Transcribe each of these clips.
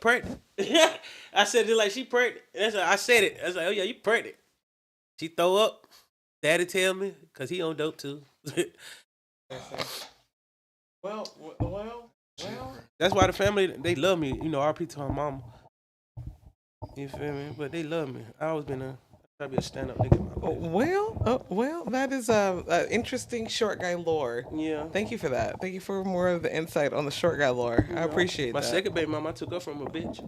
pregnant. I said it like she pregnant. I said it. I was like, oh yeah, you pregnant. She throw up. Daddy tell me because he on dope too. Well. That's why the family they love me. You know, RP to my mama. You feel me? But they love me. I always been try to be a stand up nigga. In my life. Well, that is interesting short guy lore. Yeah. Thank you for that. Thank you for more of the insight on the short guy lore. I appreciate my that. My second baby mama, I took her from a bitch.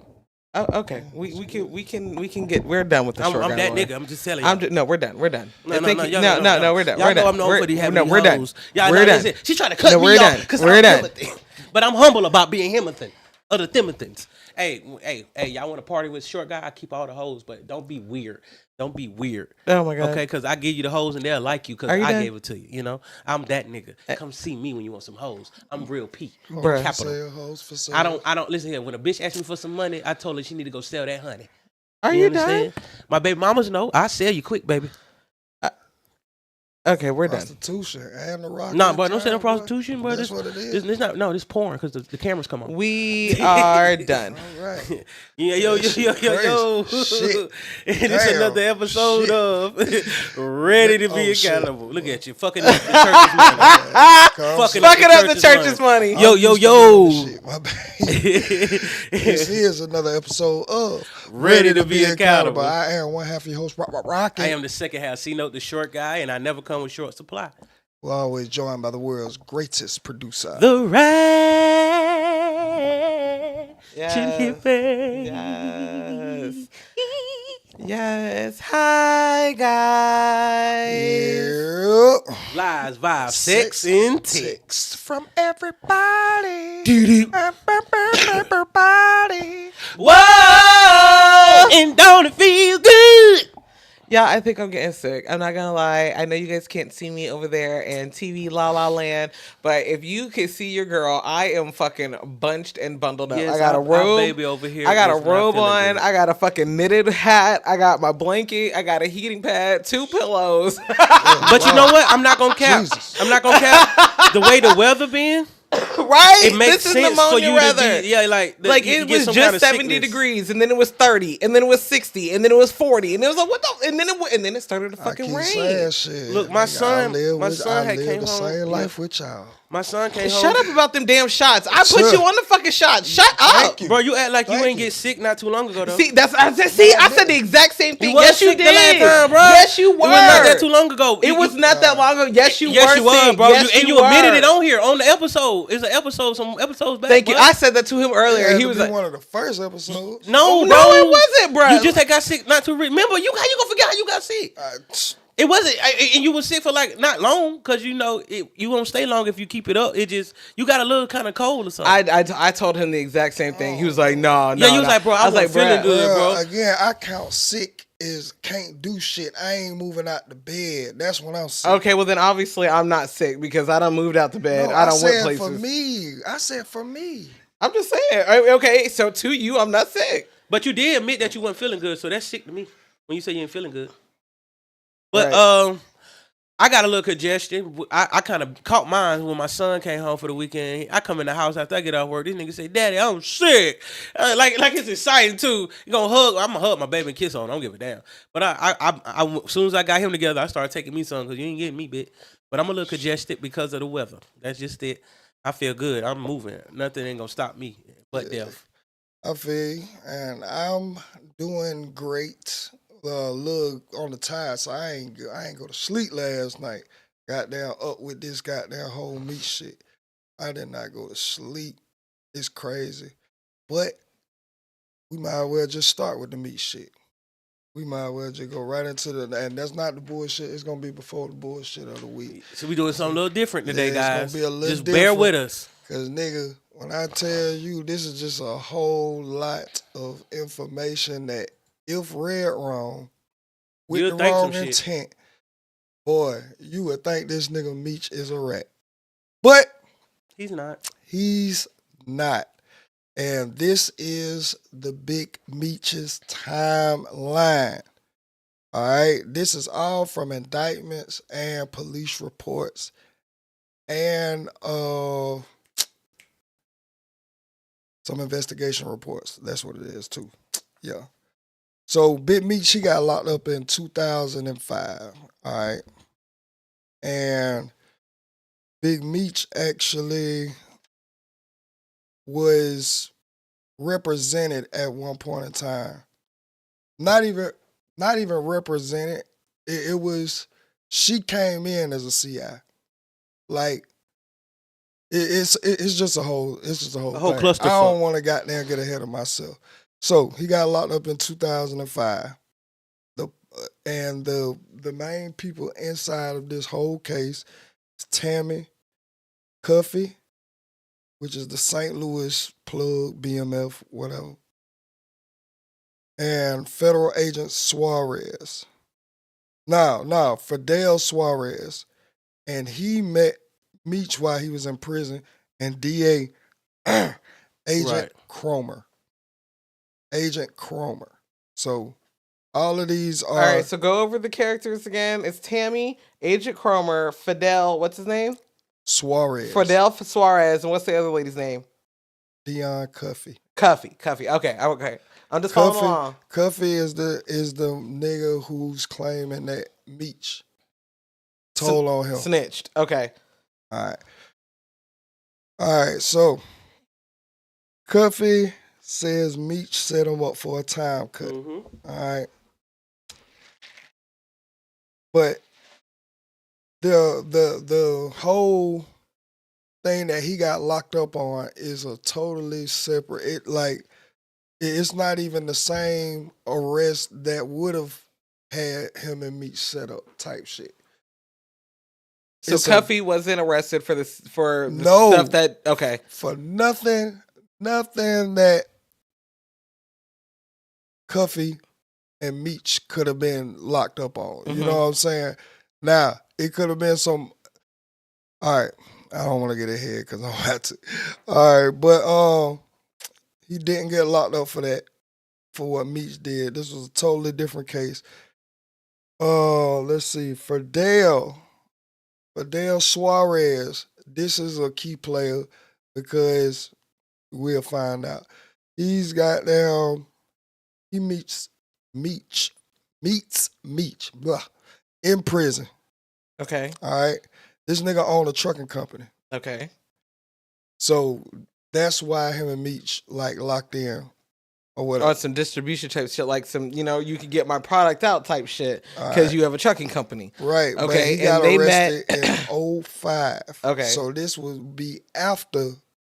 Oh, okay. We can get. We're done with the short guy lore. I'm that nigga. I'm just telling you. No, we're done. We're done. No, we're done. Y'all We're know done. I'm known for the having no, we're hoes. done. Y'all we're know done. She's trying to cut me off because I'm Timothy. But I'm humble about being Timothy. Other Timothys. Hey, y'all want to party with short guy? I keep all the hoes, but don't be weird. Don't be weird. Oh my god. Okay, because I give you the hoes and they'll like you because I gave it to you. You know, I'm that nigga. Come see me when you want some hoes. I'm real P. Capital. Hoes for sale. I don't listen here. When a bitch asks me for some money, I told her she need to go sell that honey. Are you done? My baby mamas know. I sell you quick, baby. Okay, we're done. Prostitution and the rock. Nah, but don't say no prostitution, bro. That's what it is. This not. No, this porn because the cameras come on. We are done. All right. Yeah, yo. Shit. This is another episode of Ready to Be Accountable. Look at you, fucking up the church's money. Fucking up the church's money. Yo. Shit, my bad. This is another episode of Ready to Be Accountable. I am one half of your host, Rocky. I am the second half, C-Note, the short guy, and I never come with short supply. We're always joined by the world's greatest producer. The right. Yes. Hi, guys. Yeah. Lies, vibes, sex, and text from everybody. Diddy. Everybody. Whoa! And don't it feel good? Yeah, I think I'm getting sick. I'm not gonna lie. I know you guys can't see me over there in TV La La Land, but if you can see your girl, I am fucking bunched and bundled up. Yes, I got a robe. Baby over here. I got a robe on. I got a fucking knitted hat. I got my blanket. I got a heating pad. 2 pillows. But you know what? I'm not gonna cap. I'm not gonna cap. The way the weather been. Right? It makes this sense is for you weather. to be, like it was just 70 degrees, and then it was 30, and then it was 60, and then it was 40, and it was like what the, and then it started to fucking rain. Shit. Look, my son had came the home. same life with y'all. My son came home. Shut up about them damn shots. I put you on the fucking shot. Shut up, bro. You act like you ain't get sick not too long ago though. See, I said the exact same thing. Yes, you did. The last time, bro. Yes, you were. It was not that too long ago. It was not that long ago. Yes, you were. Yes, you were, bro. Yes, and you admitted it on here on the episode. It's an episode. Some episodes back. Thank you. I said that to him earlier. He was like one of the first episodes. No, it wasn't, bro. You just had got sick not too. Remember, how you gonna forget how you got sick? It wasn't, and you were sick for like not long because you know you won't stay long if you keep it up. It just you got a little kind of cold or something. I told him the exact same thing. He was like, no. Yeah, he was like, bro, I was like, feeling good, bro. Again, I count sick is can't do shit. I ain't moving out the bed. That's when I'm sick. Okay, well then obviously I'm not sick because I done moved out the bed. I don't went places. I said for me. I'm just saying. Okay, so to you, I'm not sick. But you did admit that you weren't feeling good, so that's sick to me when you say you ain't feeling good. But I got a little congestion. I kind of caught mine when my son came home for the weekend. I come in the house after I get off work. This nigga say, "Daddy, I'm sick." Like it's exciting too. You gonna hug? I'm gonna hug my baby and kiss on. I don't give a damn. But as soon as I got him together, I started taking me some because you ain't getting me bit. But I'm a little congested because of the weather. That's just it. I feel good. I'm moving. Nothing ain't gonna stop me but death. I feel you, and I'm doing great. Look on the tide, so I ain't go to sleep last night. Goddamn up with this goddamn whole meat shit. I did not go to sleep. It's crazy, but we might as well just start with the meat shit. We might as well just go right into and that's not the bullshit. It's gonna be before the bullshit of the week. So we doing something a little different today, guys. It's gonna be a little just different, bear with us, cause nigga, when I tell you this is just a whole lot of information that. If read wrong, with the wrong intent, boy, you would think this nigga MEECH is a rat. But he's not. He's not. And this is the big MEECH's timeline. All right? This is all from indictments and police reports and some investigation reports. That's what it is too. Yeah. So Big Meek, she got locked up in 2005. All right. And Big Meech actually was represented at one point in time. Not even represented. It was she came in as a CI. Like it's just a whole thing. cluster. I don't want to goddamn get ahead of myself. So he got locked up in 2005. The main people inside of this whole case is Tammy Cuffy, which is the St. Louis plug, BMF, whatever, and federal agent Suarez. Now, Fidel Suarez, and he met Meech while he was in prison, and DA Agent Cromer. Agent Cromer. So all of these are... All right, so go over the characters again. It's Tammy, Agent Cromer, Fidel, what's his name? Suarez. Fidel Suarez, and what's the other lady's name? Dion Cuffy. Cuffy. Okay. I'm just following along. Cuffy is the nigga who's claiming that Meech told on him. Snitched. Okay. All right. So Cuffy says Meech set him up for a time cut. Mm-hmm. All right. But the whole thing that he got locked up on is a totally separate. It's not even the same arrest that would have had him and Meech set up type shit. So Cuffy wasn't arrested for stuff that for nothing that Cuffy and Meech could have been locked up on. Mm-hmm. You know what I'm saying? Now it could have been some. All right, I don't want to get ahead because I don't have to. All right, but he didn't get locked up for that, for what Meech did. This was a totally different case. Let's see, Fidel Suarez. This is a key player because we'll find out. He meets Meech in prison. Okay. All right. This nigga owned a trucking company. Okay. So that's why him and Meech locked in or whatever. Or some distribution type shit, like some, you can get my product out type shit because you have a trucking company. Right. Okay. But he got arrested in 05. Okay. So this would be after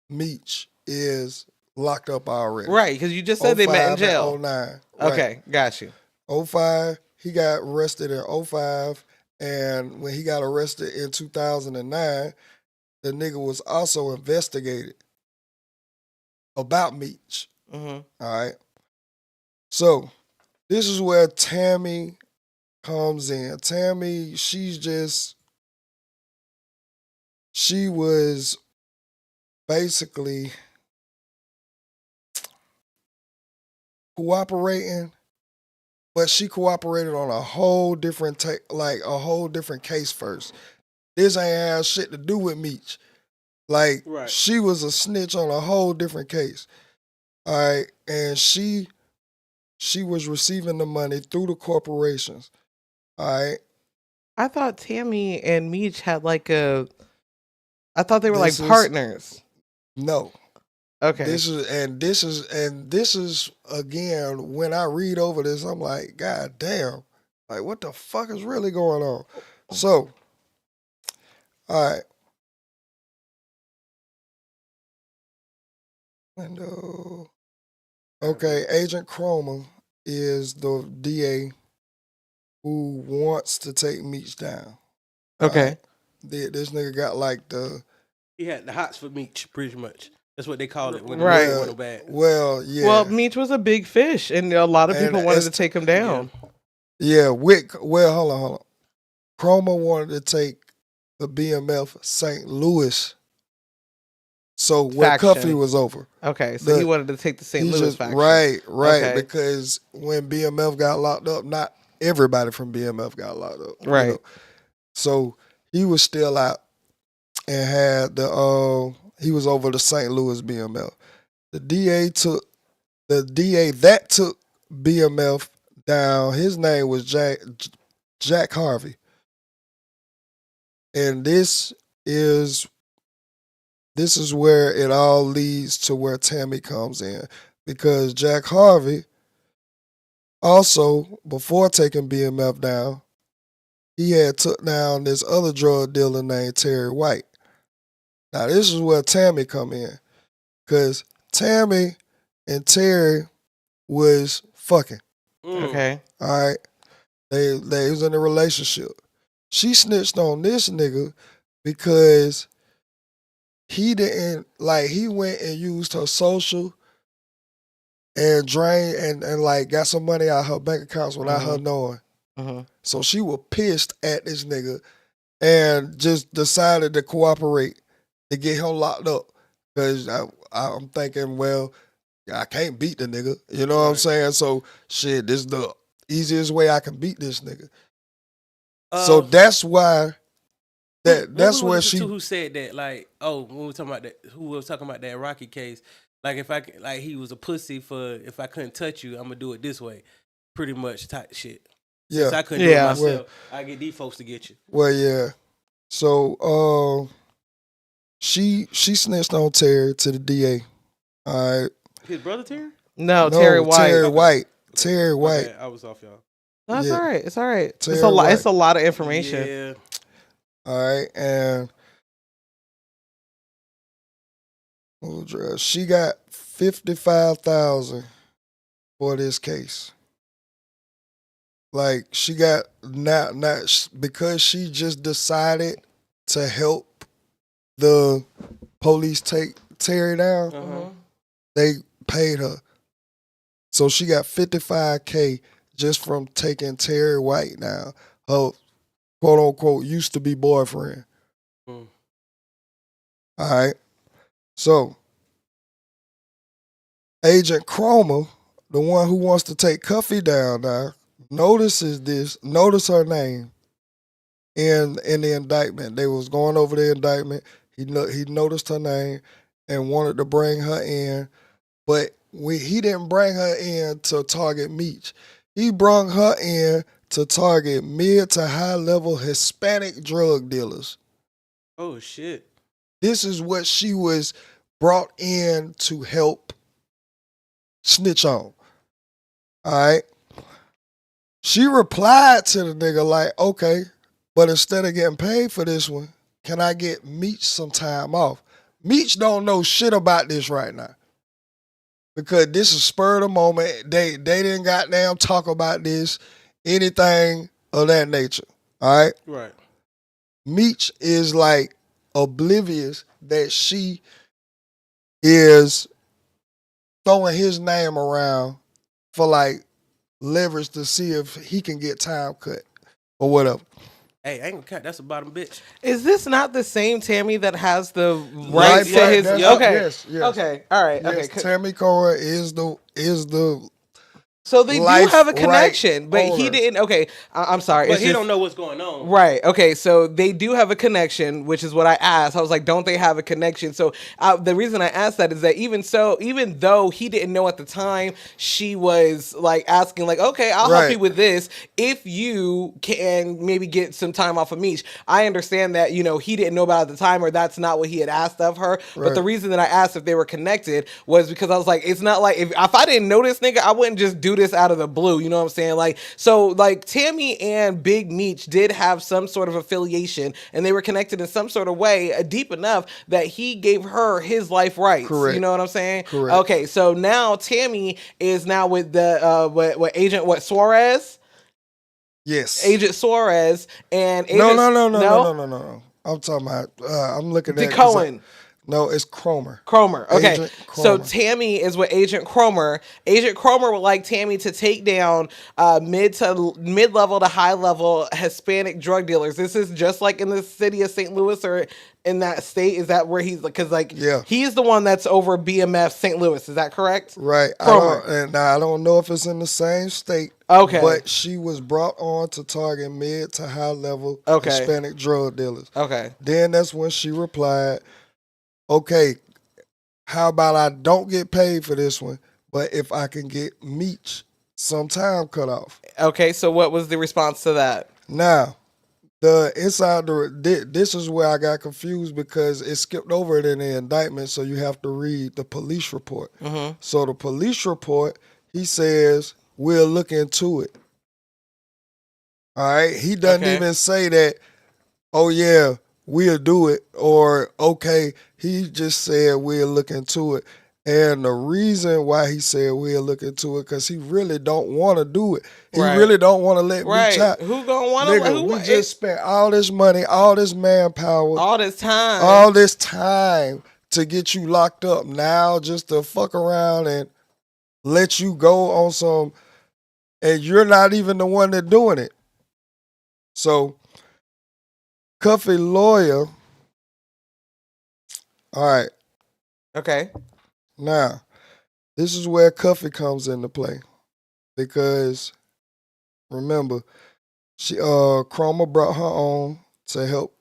Meech is locked up already. Right, because you just said they met in jail. 09. Right. Okay, got you. 05, he got arrested in 05. And when he got arrested in 2009, the nigga was also investigated about Meech. Mm-hmm. All right. So this is where Tammy comes in. Tammy, she was basically cooperating, but she cooperated on a whole different case first. This ain't have shit to do with Meech. She was a snitch on a whole different case. All right, and she was receiving the money through the corporations. All right. I thought Tammy and Meech had I thought they were partners. No. Okay. This is again, when I read over this, I'm like, God damn, what the fuck is really going on? So, all right. Window. Okay, Agent Cromer is the DA who wants to take Meech down. Okay. This nigga got he had the hots for Meech, pretty much. That's what they called it when right. it went bad. Well, yeah. Well, Meech was a big fish, and a lot of people wanted to take him down. Yeah, hold on. Cromer wanted to take the BMF St. Louis. So when Cuffy was over. Okay, so he wanted to take the St. Louis faction. Right. Okay. Because when BMF got locked up, not everybody from BMF got locked up. Right. So he was still out and had he was over the St. Louis BMF. The DA that took BMF down. His name was Jack Harvey, and this is where it all leads to where Tammy comes in, because Jack Harvey also, before taking BMF down, he had took down this other drug dealer named Terry White. Now this is where Tammy come in, because Tammy and Terry was fucking. Okay. All right. They was in a relationship. She snitched on this nigga because he didn't, like, he went and used her social and drained and like got some money out of her bank accounts without her knowing. So she was pissed at this nigga and just decided to cooperate to get him locked up. Because I'm thinking, well, I can't beat the nigga. You know what I'm saying? So, shit, this is the easiest way I can beat this nigga. So that's why, that's where she... Who said that, like, when we were talking about that, who was talking about that Rocky case, like, he was a pussy for, if I couldn't touch you, I'm going to do it this way. Pretty much type shit. Yeah. Since I couldn't do it myself, I get these folks to get you. Well, yeah. So, she snitched on Terry to the DA. All right. His brother Terry? No, Terry White. Terry White. Terry White. Okay, I was off, y'all. No, it's all right. It's all right. Terry It's a lot. White. It's a lot of information. Yeah. All right, and she got $55,000 for this case. Like, she got not because she just decided to help the police take Terry down. They paid her, so she got $55K just from taking Terry White down. Her quote unquote used to be boyfriend. All right, so Agent Cromer, the one who wants to take Cuffy down now, notice her name in the indictment. They was going over the indictment. He noticed her name and wanted to bring her in, but he didn't bring her in to target MEECH. He brought her in to target mid to high level Hispanic drug dealers. Oh shit. This is what she was brought in to help snitch on. All right. She replied to the nigga like, okay, but instead of getting paid for this one, can I get MEECH some time off? MEECH don't know shit about this right now, because this is spur of the moment. They didn't goddamn talk about this, anything of that nature. All right? Right. MEECH is like oblivious that she is throwing his name around for like leverage to see if he can get time cut or whatever. Hey, I ain't gonna cut. That's a bottom bitch. Is this not the same Tammy that has the right to his? Okay. Yes. Okay. All right. Yes, Okay. Tammy Cora is the So they do have a connection, right but owner. he didn't. Okay, I'm sorry. But it's he just- don't know what's going on. Right. Okay. So they do have a connection, which is what I asked. I was like, don't they have a connection? So the reason I asked that is that even though he didn't know at the time, she was like asking like, okay, I'll help you with this if you can maybe get some time off of MEECH. I understand that, he didn't know about it at the time, or that's not what he had asked of her. But the reason that I asked if they were connected was because I was like, it's not like if I didn't know this nigga, I wouldn't just do this out of the blue. You know what I'm saying? Like, so like Tammy and Big MEECH did have some sort of affiliation, and they were connected in some sort of way, deep enough that he gave her his life rights. Correct. You know what I'm saying? Correct. Okay, so now Tammy is now with the Agent Suarez? Yes. Agent Suarez and Agent No. I'm talking about I'm looking at Cohen. No, it's Cromer. Okay. Agent So Cromer. Tammy is with Agent Cromer. Agent Cromer would like Tammy to take down mid-level to high-level Hispanic drug dealers. This is just like in the city of St. Louis or in that state. Is that where he's, because he's the one that's over BMF St. Louis. Is that correct? Right. Cromer. I don't know if it's in the same state. Okay. But she was brought on to target mid to high level Hispanic drug dealers. Okay. Then that's when she replied, okay, how about I don't get paid for this one, but if I can get MEECH some time cut off. Okay, so what was the response to that? Now, this is where I got confused because it skipped over it in the indictment, so you have to read the police report. Mm-hmm. So the police report, he says, we'll look into it. All right? He doesn't even say that, oh yeah, we'll do it, or okay, he just said we'll look into it. And the reason why he said we'll look into it, because he really don't want to do it. He really don't want to let MEECH out. Who gonna want to? We just spent all this money, all this manpower, all this time to get you locked up. Now just to fuck around and let you go on some, and you're not even the one that doing it. So Cuffy lawyer. All right. Okay. Now, this is where Cuffy comes into play. Because remember, Chroma brought her on to help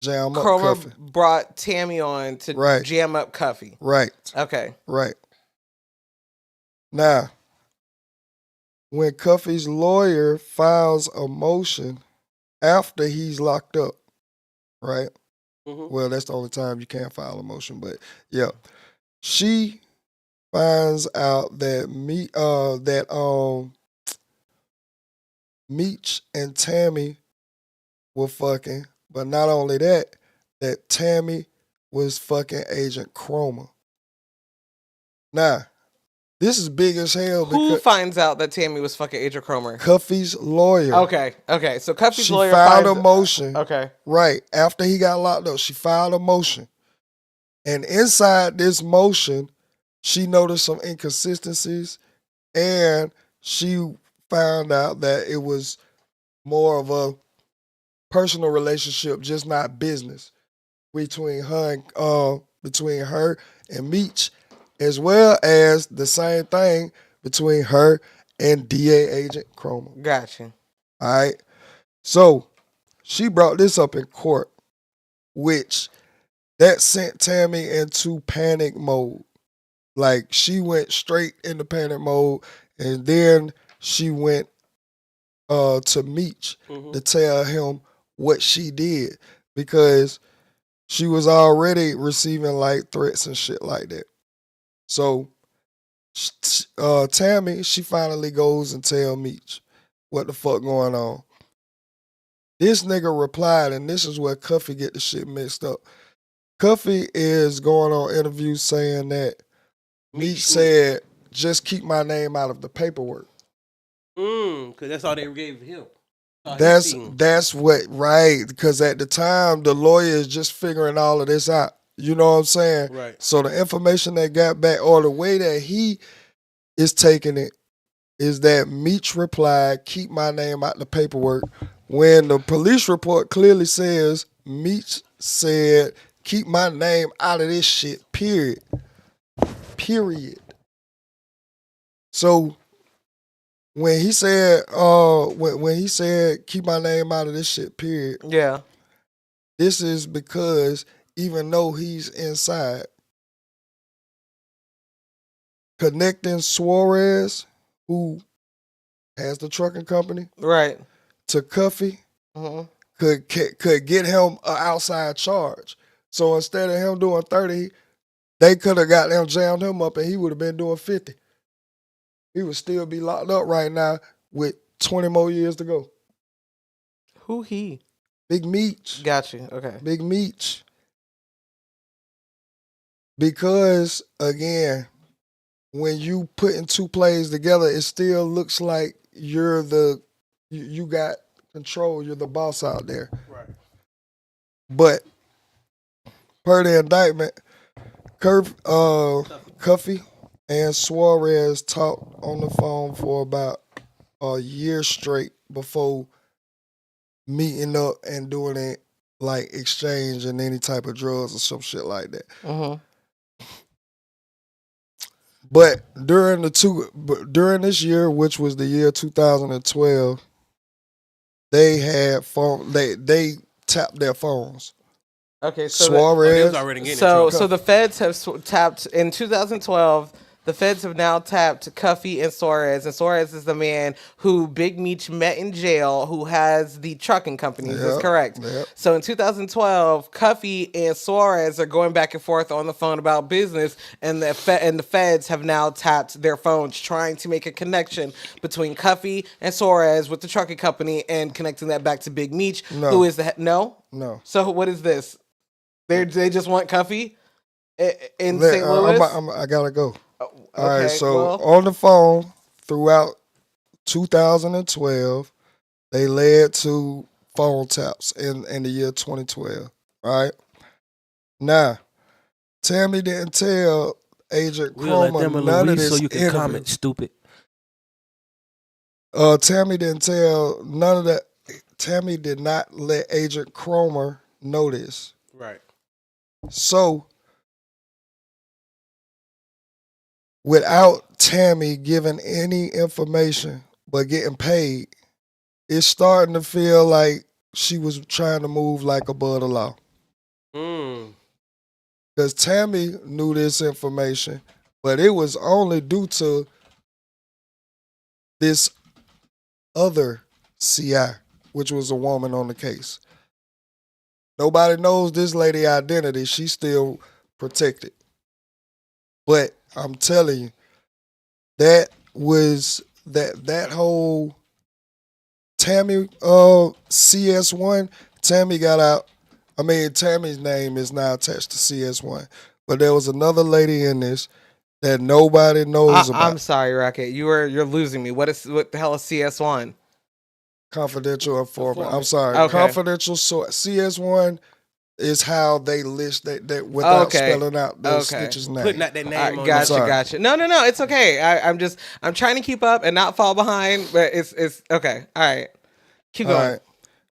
jam up Cuffy. Chroma brought Tammy on to jam up Cuffy. Right. Okay. Right. Now, when Cuffy's lawyer files a motion after he's locked up, right? Mm-hmm. Well, that's the only time you can't file a motion, but yeah. She finds out that MEECH and Tammy were fucking, but not only that, that Tammy was fucking Agent Chroma. Now, this is big as hell. Who finds out that Tammy was fucking Agent Chroma? Cuffy's lawyer. Okay. So Cuffy's lawyer filed a motion. Okay. Right. After he got locked up, she filed a motion. And inside this motion, she noticed some inconsistencies, and she found out that it was more of a personal relationship, just not business, between her and MEECH, as well as the same thing between her and DA agent Chroma. Gotcha. All right. So she brought this up in court, which that sent Tammy into panic mode. Like, she went straight into panic mode, and then she went to MEECH to tell him what she did, because she was already receiving like threats and shit like that. So Tammy, she finally goes and tell MEECH what the fuck going on. This nigga replied, and this is where Cuffy get the shit mixed up. Cuffy is going on interviews saying that MEECH said, just keep my name out of the paperwork. Because that's all they gave him. That's what, right, because at the time, the lawyer is just figuring all of this out. You know what I'm saying? Right. So the information they got back, or the way that he is taking it, is that MEECH replied, keep my name out the paperwork, when the police report clearly says MEECH said, keep my name out of this shit, period. So when he said, keep my name out of this shit, period. Yeah. This is because even though he's inside, connecting Suarez, who has the trucking company, right, to Cuffy, could get him an outside charge. So instead of him doing 30, they could have got them jammed him up, and he would have been doing 50. He would still be locked up right now with 20 more years to go. Who he? Big MEECH. Gotcha. Okay. Big MEECH. Because, again, when you putting two plays together, it still looks like you got control, you're the boss out there. Right. But per the indictment, Cuffy and Suarez talked on the phone for about a year straight before meeting up and doing it, like exchanging any type of drugs or some shit like that. But during this year, which was the year 2012, they had they tapped their phones. Okay, so Suarez. They was already getting in trouble. So the feds have tapped in 2012. The feds have now tapped Cuffy and Suarez is the man who Big Meech met in jail, who has the trucking companies. That's correct. Yep. So in 2012, Cuffy and Suarez are going back and forth on the phone about business, and the feds have now tapped their phones, trying to make a connection between Cuffy and Suarez with the trucking company and connecting that back to Big Meech, who is the no. So what is this? They just want Cuffy in St. Louis. I gotta go. Okay, all right, so on the phone throughout 2012, they led to phone taps in the year 2012. Right now, Tammy didn't tell Agent Cromer none of this. So you can comment, stupid. Tammy didn't tell none of that. Tammy did not let Agent Cromer know this. Right. So, without Tammy giving any information but getting paid, it's starting to feel like she was trying to move like above the law. Because Tammy knew this information, but it was only due to this other CI, which was a woman on the case. Nobody knows this lady identity. She's still protected. But I'm telling you, that was that whole Tammy CS1, Tammy got out. I mean, Tammy's name is now attached to CS1. But there was another lady in this that nobody knows about. I'm sorry, Rocket. You're losing me. What the hell is CS1? Confidential informant. I'm sorry. Okay. Confidential source. CS1 is how they list that without spelling out the snitch's name. Putting out that name on Gotcha. No, it's okay. I'm trying to keep up and not fall behind, but it's okay. All right. Keep going. All right.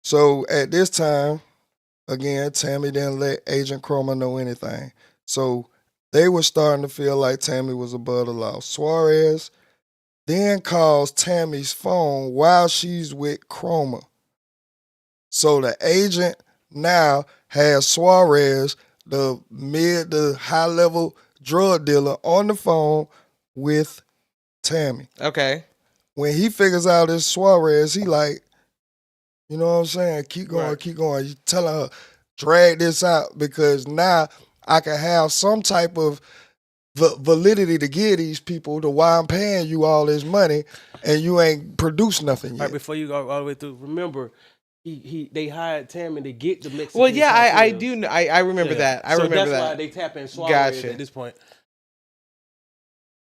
So at this time, again, Tammy didn't let Agent Cromer know anything. So they were starting to feel like Tammy was above the law. Suarez then calls Tammy's phone while she's with Cromer. So the agent now has Suarez, the mid to high level drug dealer, on the phone with Tammy. Okay. When he figures out it's Suarez, he like, you know what I'm saying? Keep going, keep going. You telling her, drag this out because now I can have some type of validity to give these people to why I'm paying you all this money and you ain't produced nothing yet. Right before you go all the way through, remember, they hired Tammy to get the Mexican. Well, yeah, I do. I remember that. I remember that. So that's why they tap in Suarez at this point.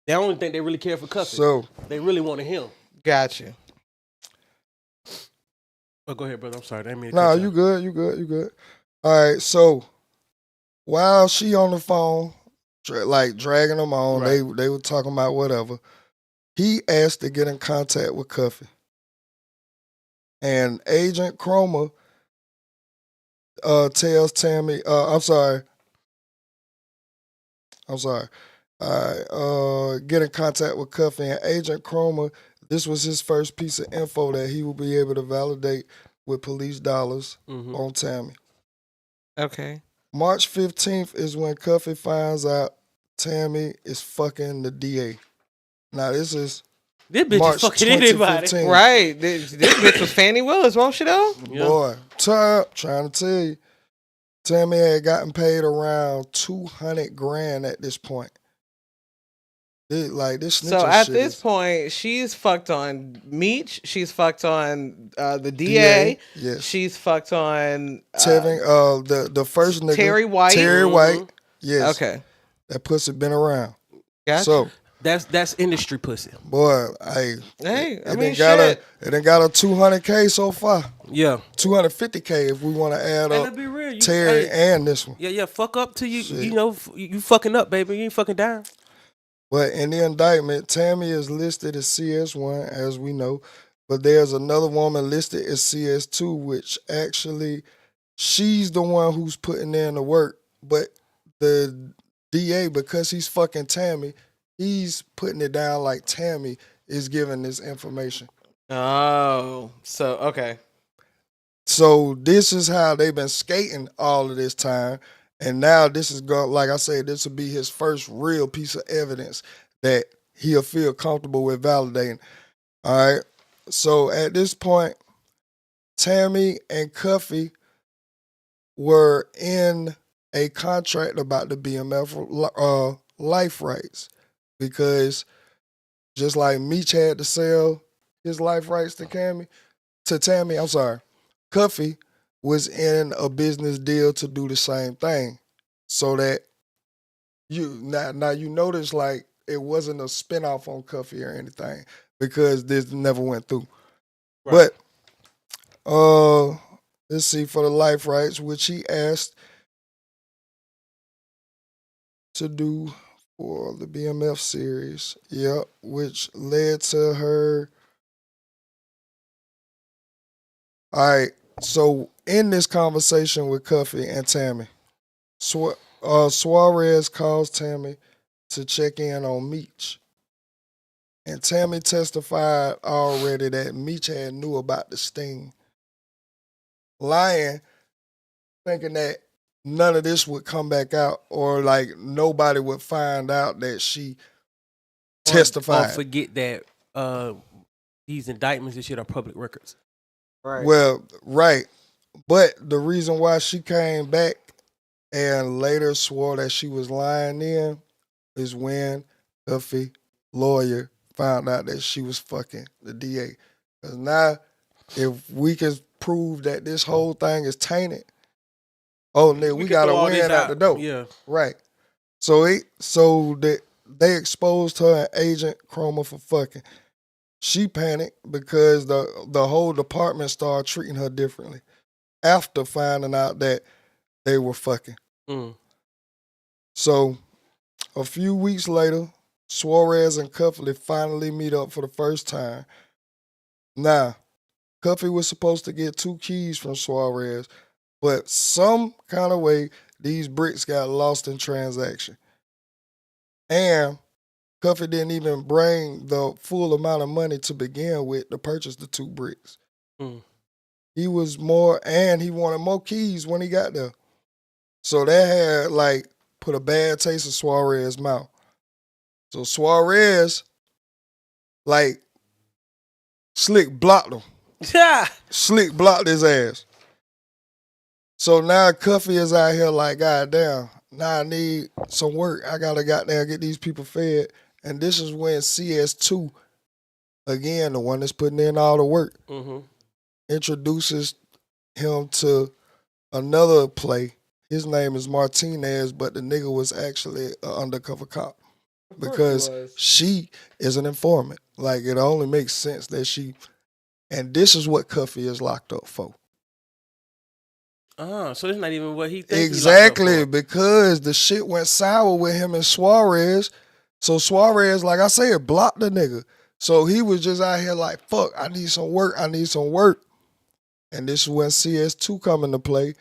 They don't think they really care for Cuffy. So they really wanted him. Gotcha. Oh, go ahead, brother. I'm sorry. I didn't mean to no, you good. You good. All right. So while she on the phone, like dragging them on, they were talking about whatever. He asked to get in contact with Cuffy. And Agent Cromer tells Tammy, I'm sorry. Get in contact with Cuffy. And Agent Cromer, this was his first piece of info that he will be able to validate with police dollars on Tammy. Okay. March 15th is when Cuffy finds out Tammy is fucking the DA. Now, this is this bitch March is fucking anybody. Right. This bitch was Fannie Willis, won't she though? Yeah. Boy, trying to tell you, Tammy had gotten paid around $200,000 at this point. This so at this point, she's fucked on Meech. She's fucked on the DA. Yes. She's fucked on Tevin, the first nigga. Terry White. Terry White. Yes. Okay. That pussy been around. Gotcha. So that's industry pussy. Boy, it done got a $200K so far. Yeah. $250K if we want to add up be real. Terry and this one. Yeah, fuck up till you you know you fucking up, baby. You ain't fucking down. But in the indictment, Tammy is listed as CS1, as we know. But there's another woman listed as CS2, which actually, she's the one who's putting in the work. But the DA, because he's fucking Tammy, he's putting it down like Tammy is giving this information. Oh, so, okay. So this is how they've been skating all of this time. And now this is going, like I said, this will be his first real piece of evidence that he'll feel comfortable with validating. All right. So at this point, Tammy and Cuffy were in a contract about the BMF life rights because just like Meech had to sell his life rights to Tammy, Cuffy was in a business deal to do the same thing. So that you now you notice like it wasn't a spinoff on Cuffy or anything because this never went through. Right. But let's see, for the life rights, which he asked to do for the BMF series. Yep, which led to her. All right, so in this conversation with Cuffy and Tammy, Suarez calls Tammy to check in on Meech. And Tammy testified already that Meech had knew about the sting. Lying, thinking that none of this would come back out or like nobody would find out that she testified. Or forget that these indictments and shit are public records. Right. Well, right. But the reason why she came back and later swore that she was lying in is when Cuffy lawyer found out that she was fucking the DA. Because now, if we can prove that this whole thing is tainted, nigga, we got to win out the door. Yeah. Right. So they exposed her and Agent Chroma for fucking. She panicked because the whole department started treating her differently after finding out that they were fucking. Mm. So a few weeks later, Suarez and Cuffy finally meet up for the first time. Now, Cuffy was supposed to get 2 keys from Suarez, but some kind of way these bricks got lost in transaction. And Cuffy didn't even bring the full amount of money to begin with to purchase the 2 bricks. Mm. He wanted more keys when he got there. So that had like put a bad taste in Suarez's mouth. So Suarez, like, slick blocked him. Yeah. Slick blocked his ass. So now Cuffy is out here like, God damn, now I need some work. I gotta get these people fed. And this is when CS2, again, the one that's putting in all the work, introduces him to another play. His name is Martinez, but the nigga was actually an undercover cop. Because she is an informant. Like, it only makes sense that she... And this is what Cuffy is locked up for. So it's not even what he thinks. Exactly, because the shit went sour with him and Suarez. So Suarez, like I said, blocked the nigga. So he was just out here like, fuck, I need some work. And this is when CS2 come into play,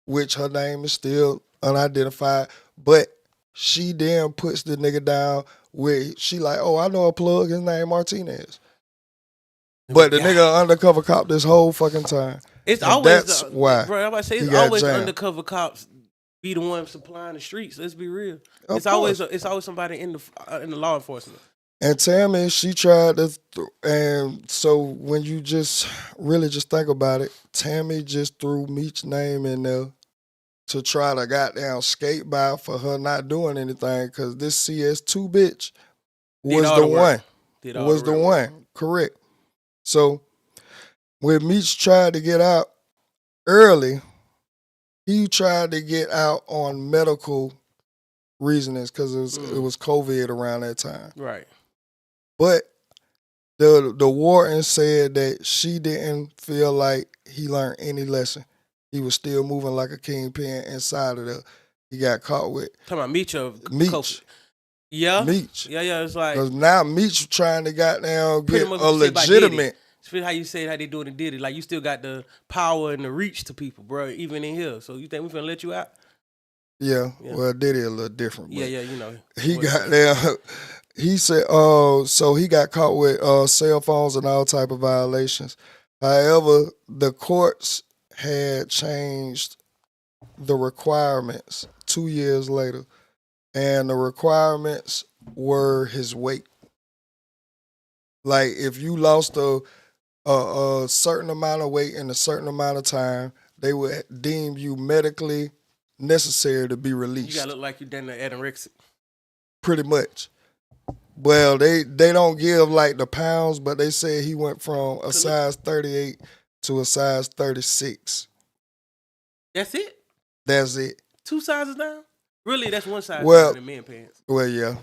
which her name is still unidentified. But she then puts the nigga down where she like, oh, I know a plug, his name Martinez. But the nigga undercover cop this whole fucking time. It's always that's why. Bro, I'm about to say it's always undercover cops be the one supplying the streets. Let's be real. It's always somebody in the law enforcement. And Tammy, she tried to, and so when you just really just think about it, Tammy just threw Meech's name in there to try to goddamn skate by for her not doing anything, because this CS2 bitch was the one. Was the one. Correct. So when Meech tried to get out early, he tried to get out on medical reasonings because it was COVID around that time. Right. But the warden said that she didn't feel like he learned any lesson. He was still moving like a kingpin inside of there. He got caught with. Talking about Meech or Meech. Yeah. Meech. Yeah, it's like. Because now Meech trying to goddamn get a legitimate. It's how you say how they doing it Diddy. Like, you still got the power and the reach to people, bro, even in here. So you think we finna let you out? Yeah. Well, Diddy a little different. Yeah, you know. He got there. He said, so he got caught with cell phones and all type of violations. However, the courts had changed the requirements 2 years later, and the requirements were his weight. Like if you lost a certain amount of weight in a certain amount of time, they would deem you medically necessary to be released. You gotta look like you done the anorexic. Pretty much. Well, they don't give like the pounds, but they said he went from a size 38 to a size 36. That's it? That's it. 2 sizes down? Really, that's one size Well, down in men pants. Well, yeah.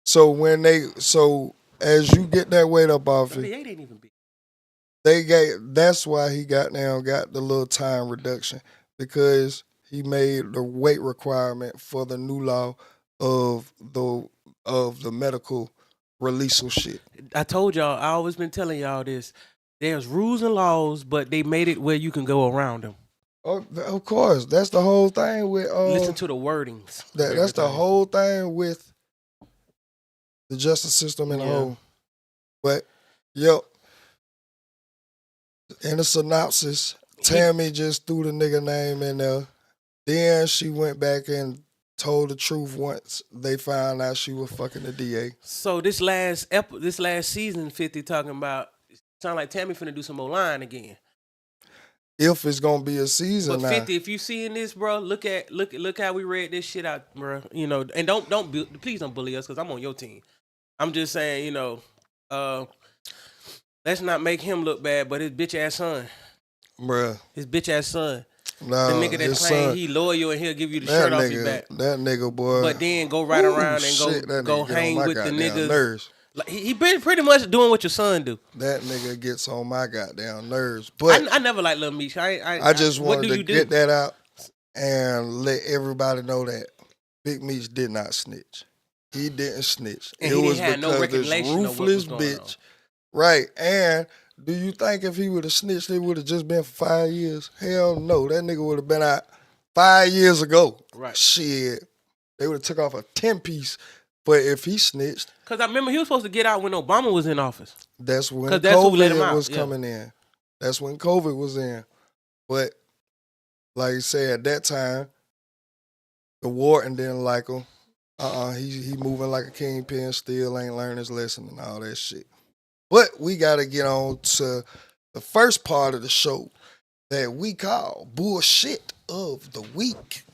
So as you get that weight up off it, 38 ain't even big. that's why he got the little time reduction, because he made the weight requirement for the new law of the medical release of shit. I told y'all, I always been telling y'all this. There's rules and laws, but they made it where you can go around them. Oh, of course. That's the whole thing with listen to the wordings. That's the whole thing with the justice system in a whole. But in the synopsis, Tammy just threw the nigga name in there. Then she went back and told the truth once they found out she was fucking the DA. So this last season, 50 talking about, sound like Tammy finna do some more lying again. If it's gonna be a season, but 50, now. If you seeing this, bro, look how we read this shit out, bro. You know, and please don't bully us, because I'm on your team. I'm just saying, you know, let's not make him look bad, but his bitch ass son, bruh, his bitch ass son. No, the nigga that claim he loyal and he'll give you the shirt off your back. That nigga, boy. But then go right around and go hang with the niggas. Nerves. Like, he been pretty much doing what your son do. That nigga gets on my goddamn nerves. But I never liked Lil Meech. I just wanted to get that out and let everybody know that Big Meech did not snitch. He didn't snitch. And it he was didn't have because no this ruthless bitch. Right. And do you think if he would have snitched, it would have just been for 5 years? Hell no. That nigga would have been out 5 years ago. Right. Shit. They would have took off a 10-piece. But if he snitched. Because I remember he was supposed to get out when Obama was in office. That's when COVID was coming in. That's when COVID was in. But like I said, at that time, the warden didn't like him. He moving like a kingpin, still ain't learned his lesson and all that shit. But we got to get on to the first part of the show that we call Bullshit of the Week.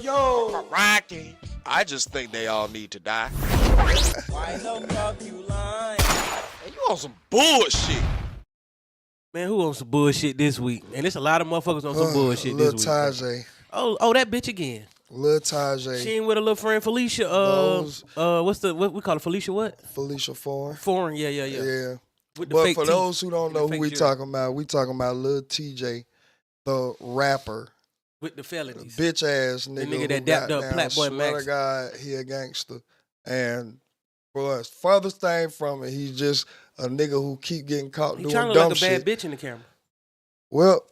Yo. Rocky. I just think they all need to die. Why the fuck you lying? Hey, you on some bullshit. Man, who on some bullshit this week? And there's a lot of motherfuckers on some bullshit this week. Lil Tajay. Oh, that bitch again. Lil Tajay. She ain't with her little friend Felicia. What we call it? Felicia what? Felicia Foreign. Foreign, yeah. Yeah. With the But fake for teeth. those who don't know who we talking about Lil TJ, the rapper. With the felonies. The bitch ass nigga. The nigga that dapped up Playboy Max. Swear to God, he a gangster. And for us, furthest thing from it, he's just a nigga who keep getting caught doing dumb shit. He trying to look like a bad bitch in the camera. Well,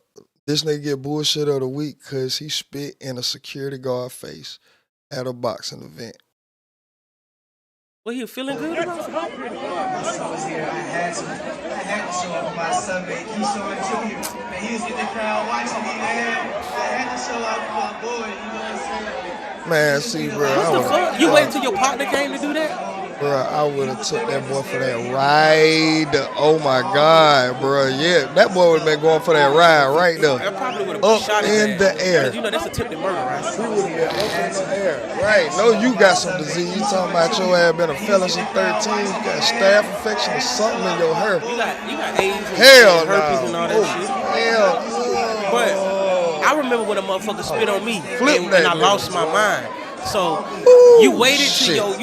this nigga get bullshit of the week because he spit in a security guard face at a boxing event. Well, he feeling good about it? I was here. I had to show up my son, man. Keep showing to you. Man, he was in the crowd watching me, man. I had to show up for a boy, you know what I'm saying? Man, see, bro. What the fuck? You waited till your partner came to do that? Bro, I would have took that boy for that ride. Oh my God, bro. Yeah, that boy would have been going for that ride right there. I probably would have up shot his in ass. the air. You know that's attempted murder, right? He would have been up in the air. Right. No, you got some disease. You talking about your ass been a felon since 13. You got staph infection or something in your hair. You got AIDS and herpes and all that shit. Hell no. But I remember when a motherfucker spit on me and I lost my mind. So you waited till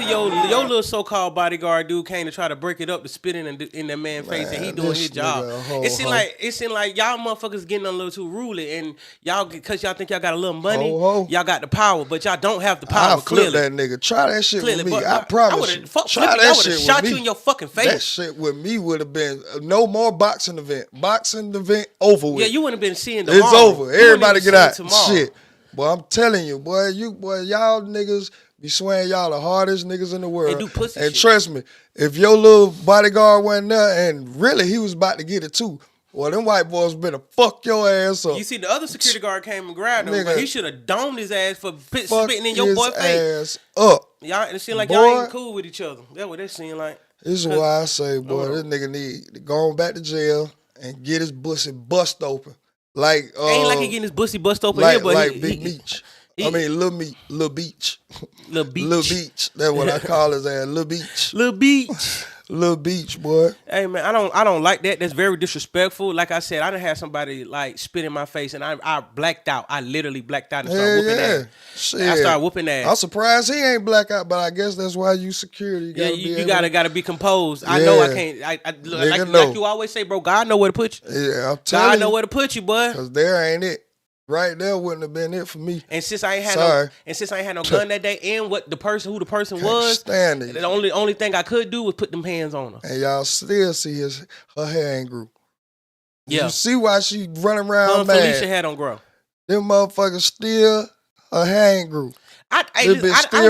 your little so-called bodyguard dude came to try to break it up to spit in that man's face, and he doing his job. It seemed like y'all motherfuckers getting a little too ruly, and y'all because y'all think y'all got a little money, y'all got the power, but y'all don't have the power. Clearly, that nigga. Try that shit with me. But I promise you. Try that shit with me. Shot you in your fucking face. That shit with me would have been no more boxing event. Boxing event over with. Yeah, you wouldn't have been seeing tomorrow. It's over. Everybody get out. Shit. Boy, I'm telling you, boy, y'all niggas be swearing y'all the hardest niggas in the world. And do pussy and shit. trust me, if your little bodyguard wasn't there, and really he was about to get it too, well, them white boys better fuck your ass up. You see, the other security guard came and grabbed him, but Nigga, he should have domed his ass for fuck spitting in your his boy face. ass up. Y'all, it seemed like Boy. y'all ain't cool with each other. That's what it seemed like. This is why I say, boy, this nigga need to go on back to jail and get his pussy bust open. Like Ain't like he getting his pussy bust open like, here, but like Big Meech. I mean, Lil Beach. Lil Beach. Lil Beach. That's what I call his ass, Lil Beach. Lil Beach. Lil Beach, boy. Hey man, I don't like that. That's very disrespectful. Like I said, I done had somebody like spit in my face, and I blacked out. I literally blacked out and started whooping ass. Shit. I started whooping ass. I'm surprised he ain't black out, but I guess that's why you security. You gotta be composed. I know I can't. Like you always say, bro. God know where to put you. Yeah, I'm telling you. God know where to put you, boy. Cause there ain't it. Right there wouldn't have been it for me. And since I ain't had no gun that day, and who the person was, stand it. the only thing I could do was put them hands on her. And y'all still see her hair ain't grew. Yeah. You see why she running around mad. Felicia hair don't grow. Them motherfuckers still, her hair ain't grew. I don't even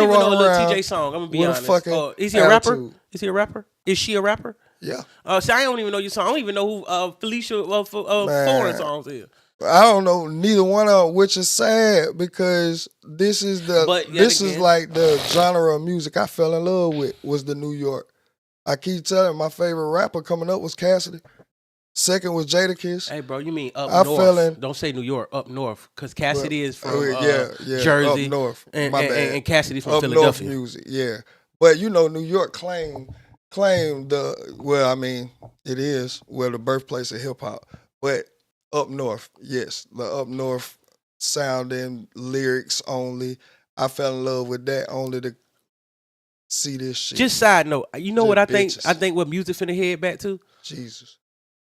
know a little TJ song. I'm gonna be honest. Is he a rapper? Attitude. Is he a rapper? Is she a rapper? Yeah. See, I don't even know your song. I don't even know who Felicia foreign songs is. I don't know neither one of them, which is sad because this is like the genre of music I fell in love with was the New York. I keep telling my favorite rapper coming up was Cassidy. Second was Jadakiss. Hey, bro, you mean up north? Don't say New York, up north, because Cassidy is from Jersey, up north. And Cassidy's from up Philadelphia. North music, yeah. But you know, New York claim the it is the birthplace of hip hop, but. Up north, yes. The up north sounding lyrics only. I fell in love with that only to see this shit. Just side note, you know what I think? Bitches. I think what music finna head back to? Jesus.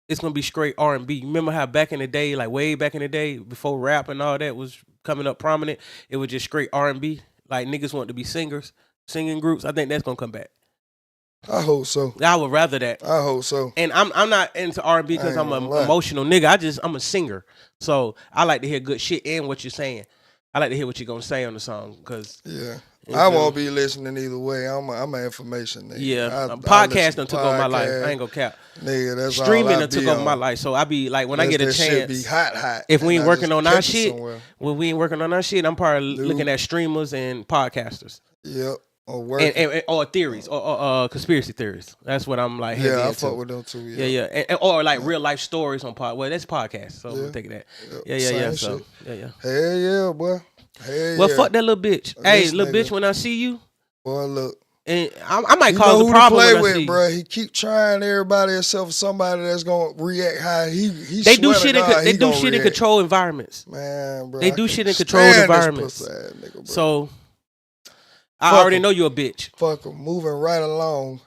It's gonna be straight R&B. You remember how back in the day, like way back in the day, before rap and all that was coming up prominent, it was just straight R&B. Like niggas wanted to be singers, singing groups. I think that's gonna come back. I hope so. I would rather that. I hope so. And I'm not into R&B because I'm an emotional nigga. I'm a singer, so I like to hear good shit and what you're saying. I like to hear what you're gonna say on the song because I won't be listening either way. I'm an information nigga. Yeah, podcasting took over my life. I ain't gonna cap. Nigga, that's streaming all took over my life. So I be like, when I get a chance, shit be hot. If we ain't working on our shit, I'm probably looking at streamers and podcasters. Yep. Or theories or conspiracy theories. That's what I'm like. Yeah, I fuck with them too. Yeah. Or like real life stories on pod. Well, that's podcast. So I'm taking that. Yeah. So yeah. Hell yeah, boy. Well, fuck that little bitch. Hey, little bitch, when I see you, boy, look. And I might cause a problem play when with, I see bro. He keep trying everybody except for somebody that's gonna react how he. They do shit in control environments. Man, bro. They do shit in controlled environments. Nigga, so. I already know you're a bitch. Fuck him. Moving right along.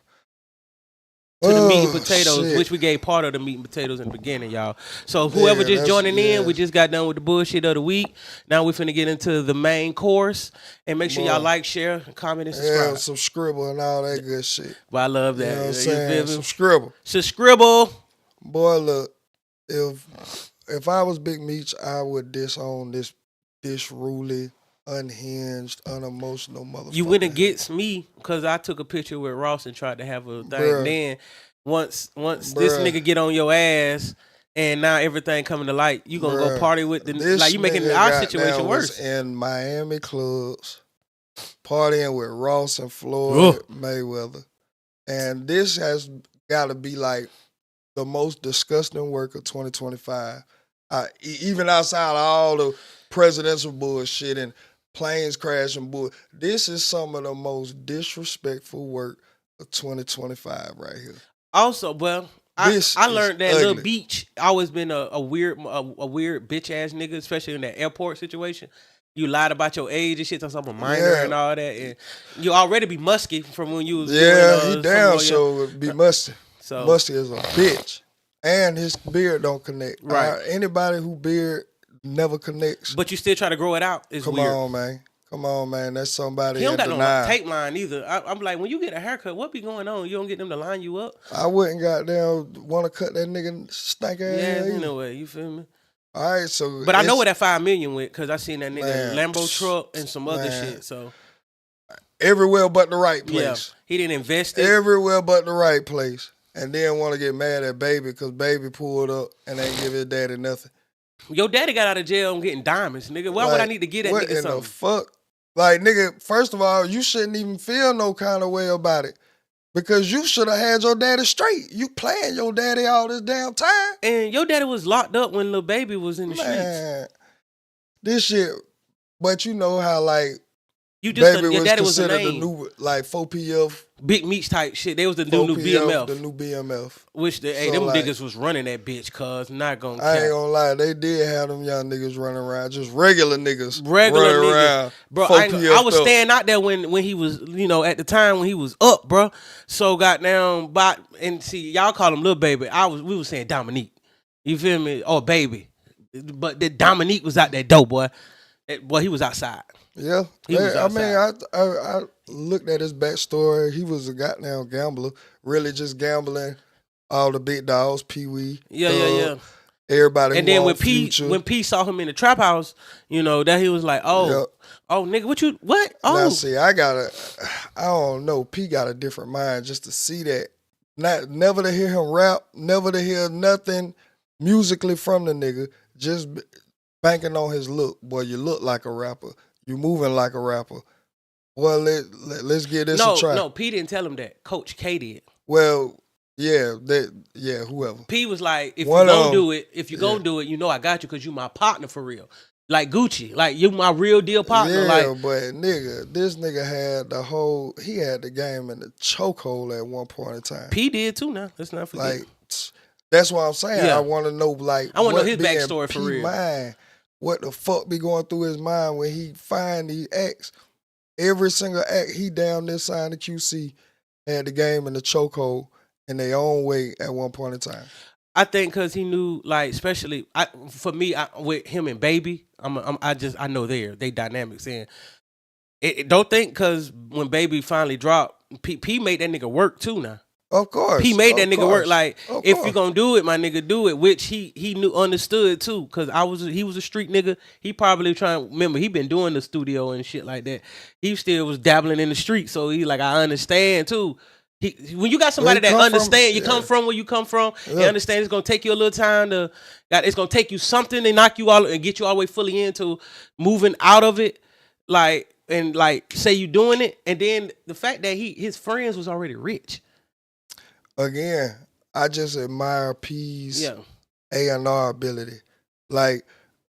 To the meat and potatoes, which we gave part of the meat and potatoes in the beginning, y'all. So whoever just joining in, we just got done with the bullshit of the week. Now we finna get into the main course. And make sure y'all like, share, comment, and subscribe. Yeah, some scribble and all that good shit. But I love that. You know what I'm saying? Some scribble. Scribble. Boy, look, if I was Big Meech, I would disown this disruly, unhinged, unemotional motherfucker. You went against me because I took a picture with Ross and tried to have a thing. Bruh. Then once this nigga get on your ass and now everything coming to light, you gonna go party with you making our situation worse. In Miami clubs, partying with Ross and Floyd Mayweather, and this has got to be like the most disgusting work of 2025. Even outside of all the presidential bullshit and planes crashing bull. This is some of the most disrespectful work of 2025 right here. Also, well, I learned that Lil Beach always been a weird bitch ass nigga, especially in that airport situation. You lied about your age and shit, so I'm a minor and all that, and you already be musky from when you was he damn sure be musty. So musty is a bitch, and his beard don't connect. Right, anybody who beard never connects. But you still try to grow it out. It's weird. Come on, man. That's somebody. He don't got no tape line either. I'm like, when you get a haircut, what be going on? You don't get them to line you up. I wouldn't goddamn want to cut that nigga stank ass. Yeah, in a way. You feel me? All right, so But I know where that $5 million went because I seen that nigga Man. Lambo truck and some other Man. shit. So everywhere but the right yeah, place. he didn't invest it. Everywhere but the right place. And then want to get mad at Baby because Baby pulled up and ain't give his daddy nothing. Your daddy got out of jail and getting diamonds, nigga. Why would I need to get that what nigga in something? the fuck? Like, nigga, first of all, you shouldn't even feel no kind of way about it. Because you should have had your daddy straight. You playing your daddy all this damn time. And your daddy was locked up when Lil Baby was in the streets. Man, this shit. But you know how, like, You just Baby your was daddy was a considered the name. new, like, 4PF. Big Meech type shit. They was the new 4PF, BMF. The new BMF. Which hey, So, them like, niggas was running that bitch, cuz not gonna I ain't cap. gonna lie, they did have them young niggas running around, just regular niggas Regular running niggas. around. Bro, 4PF I was up. staying out there when he was, you know, at the time when he was up, bro. So goddamn, and see, y'all call him Lil Baby. We was saying Dominique. You feel me? Or Baby. But the Dominique was out that dope, boy. Boy, he was outside. Yeah, He was I mean, outside. I looked at his backstory. He was a goddamn gambler, really just gambling. All the big dogs, Pee Wee, Yeah. everybody. And who then on when Future. P saw him in the trap house, you know, that he was like, oh, Yep. oh, nigga, what? Oh, Now see, I don't know. P got a different mind just to see that. Never to hear him rap, never to hear nothing musically from the nigga. Just banking on his look. Boy, you look like a rapper. You moving like a rapper. Well, let's get this a try. No, P didn't tell him that. Coach K did. Well, yeah, whoever. P was like, if One you of gonna 'em, do it, you know I got you because you my partner for real. Like Gucci, like you my real deal partner. Yeah, Like, but nigga, this nigga had he had the game in the chokehold at one point in time. P did too now. Let's not forget. Like, that's what I'm saying. Yeah. I want to know, like, I wanna know what his be in backstory for P real. Mind, what the fuck be going through his mind when he find these acts? Every single act he down this side of QC had the game in the chokehold in their own way at one point in time. I think because he knew, like, especially for me, with him and Baby, I know they dynamics and don't think because when Baby finally dropped, P made that nigga work too now. Of course, He made that nigga work. Like, Of if course. you gonna do it, my nigga, do it. Which he understood too, cause he was a street nigga. He probably remember he been doing the studio and shit like that. He still was dabbling in the street, so he like, I understand too. When you got somebody that understand, you come from where you come from, you understand it's gonna take you a little time it's gonna take you something to knock you all and get you all the way fully into moving out of it, like, and like say you doing it, and then the fact that his friends was already rich. Again, I just admire P's A&R ability. Like,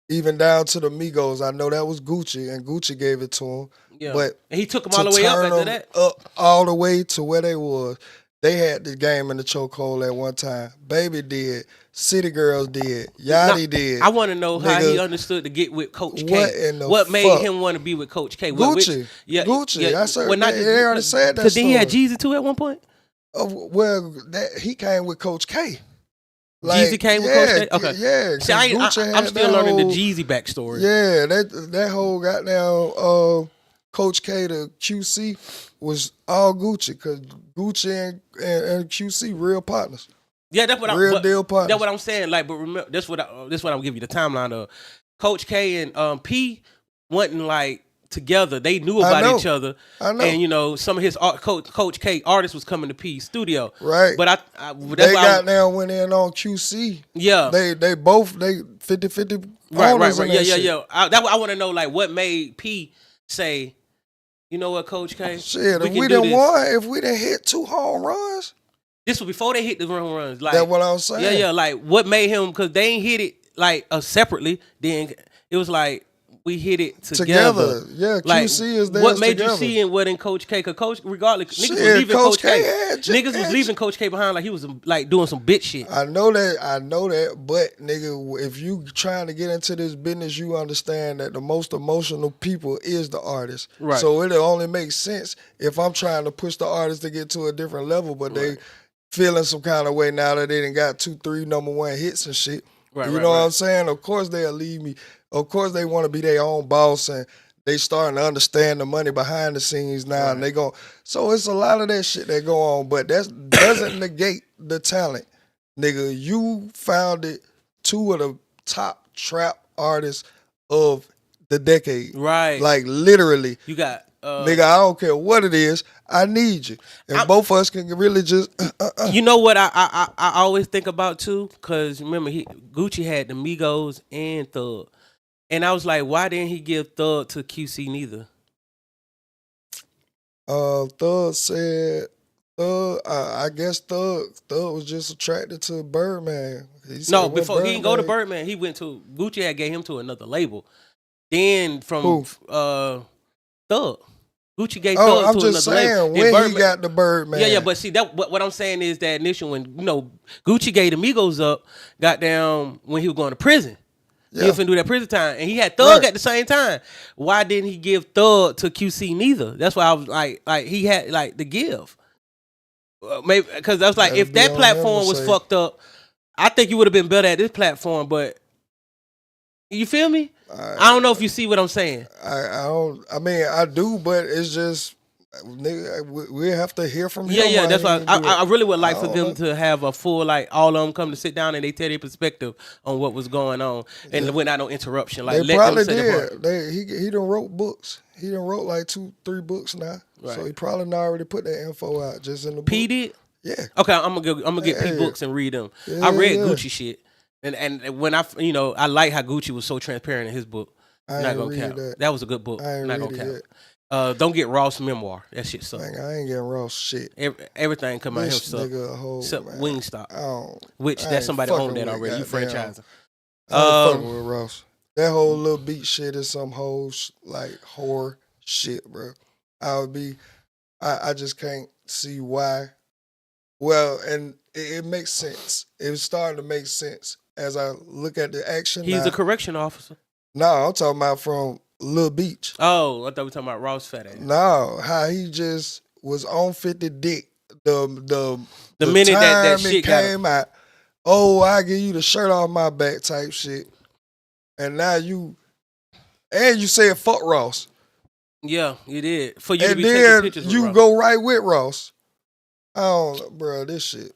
even down to the Migos, I know that was Gucci, and Gucci gave it to him. Yeah. But and he took them all the way up turn after them that. up all the way to where they was. They had the game in the chokehold at one time. Baby did. City Girls did. Yachty did. I want to know how he Nigga, understood to get with Coach K. what in the What made fuck? him want to be with Coach K? Gucci. Gucci. I said, they already said that Because then he had story. Jeezy too at one point. Well, he came with Coach K. Jeezy came with Coach K? Okay. Yeah. See, I'm still learning the Jeezy backstory. Yeah, that whole goddamn Coach K to QC was all Gucci, because Gucci and QC real partners. Yeah, that's what deal partners. That's what I'm saying. Like, but remember, that's what I'm giving you the timeline of. Coach K and P wasn't like together. They knew about each other. I know. And you know, some of his Coach K artists was coming to P studio. Right. But they got down went in on QC. Yeah. They both 50-50 Right. owners in that shit. Yeah. I want to know like what made P say, you know what, Coach K? Shit, if can we do done this. won, if we done hit 2 home runs, This was before they hit the home runs. Like, that's what I was saying. Yeah. Like, what made him? Because they ain't hit it like separately. Then it was like we hit it together. Yeah, Like, QC is there. what made together. you see in what in Coach K? Because Coach, regardless, niggas was Shit, leaving Coach Coach K K. had Niggas was leaving Coach K behind like he was like doing some bitch shit. I know that, but nigga, if you trying to get into this business, you understand that the most emotional people is the artist. Right. So it'll only make sense if I'm trying to push the artist to get to a different level, but they feeling some kind of way now that they done got 2-3 number 1 hits and shit. Right, you right, know what right. I'm saying? Of course they'll leave me. Of course they want to be their own boss, and they starting to understand the money behind the scenes now, and they go. So it's a lot of that shit that go on, but that doesn't negate the talent, nigga. You founded 2 of the top trap artists of the decade. Right. Like literally. You got Nigga, I don't care what it is. I need you. And both of us can really just You know what I always think about too? Cause remember Gucci had the Migos and Thug. And I was like, why didn't he give Thug to QC neither? Thug said I guess Thug was just attracted to Birdman. No, before he didn't go to Birdman, he went to Gucci had gave him to another label. Then from Thug. Gucci gave Thug to another label. I'm just saying when he got the Birdman. Yeah, but see that what I'm saying is that initial when Gucci gave the Migos up, got down when he was going to prison. Yeah. He was finna do that prison time, and he had Thug at the same time. Why didn't he give Thug to QC neither? That's why I was like he had like the give. Maybe because I was like, if that platform was fucked up, I think you would have been better at this platform. But you feel me? I don't know if you see what I'm saying. I don't. I mean, I do, but it's just nigga, we have to hear from him. Yeah. That's why I really would like for them to have a full all of them come to sit down and they tell their perspective on what was going on and without no interruption. Like they probably did. He done wrote books. He done wrote like 2-3 books now. Right. So he probably not already put that info out just in the book. P did? Yeah. Okay, I'm gonna get P books and read them. I read Gucci shit. And when I like how Gucci was so transparent in his book. Not gonna count. That was a good book. Not gonna count. Don't get Ross' memoir. That shit sucks. I ain't getting Ross shit. Everything come out here suck. Except Wingstop. Which that somebody owned that already. You franchising. I ain't fucking with Ross. That whole little beat shit is some whole like horror shit, bro. I just can't see why. Well, and it makes sense. It's starting to make sense as I look at the action. He's a correction officer. No, I'm talking about from Lil Beach. Oh, I thought we were talking about Ross fat ass. No, how he just was on 50 dick. The minute that shit came out. Oh, I give you the shirt off my back type shit. And now you said fuck Ross. Yeah, you did. For you and to be then taking pictures you with go right with Ross. I don't know, bro. This shit.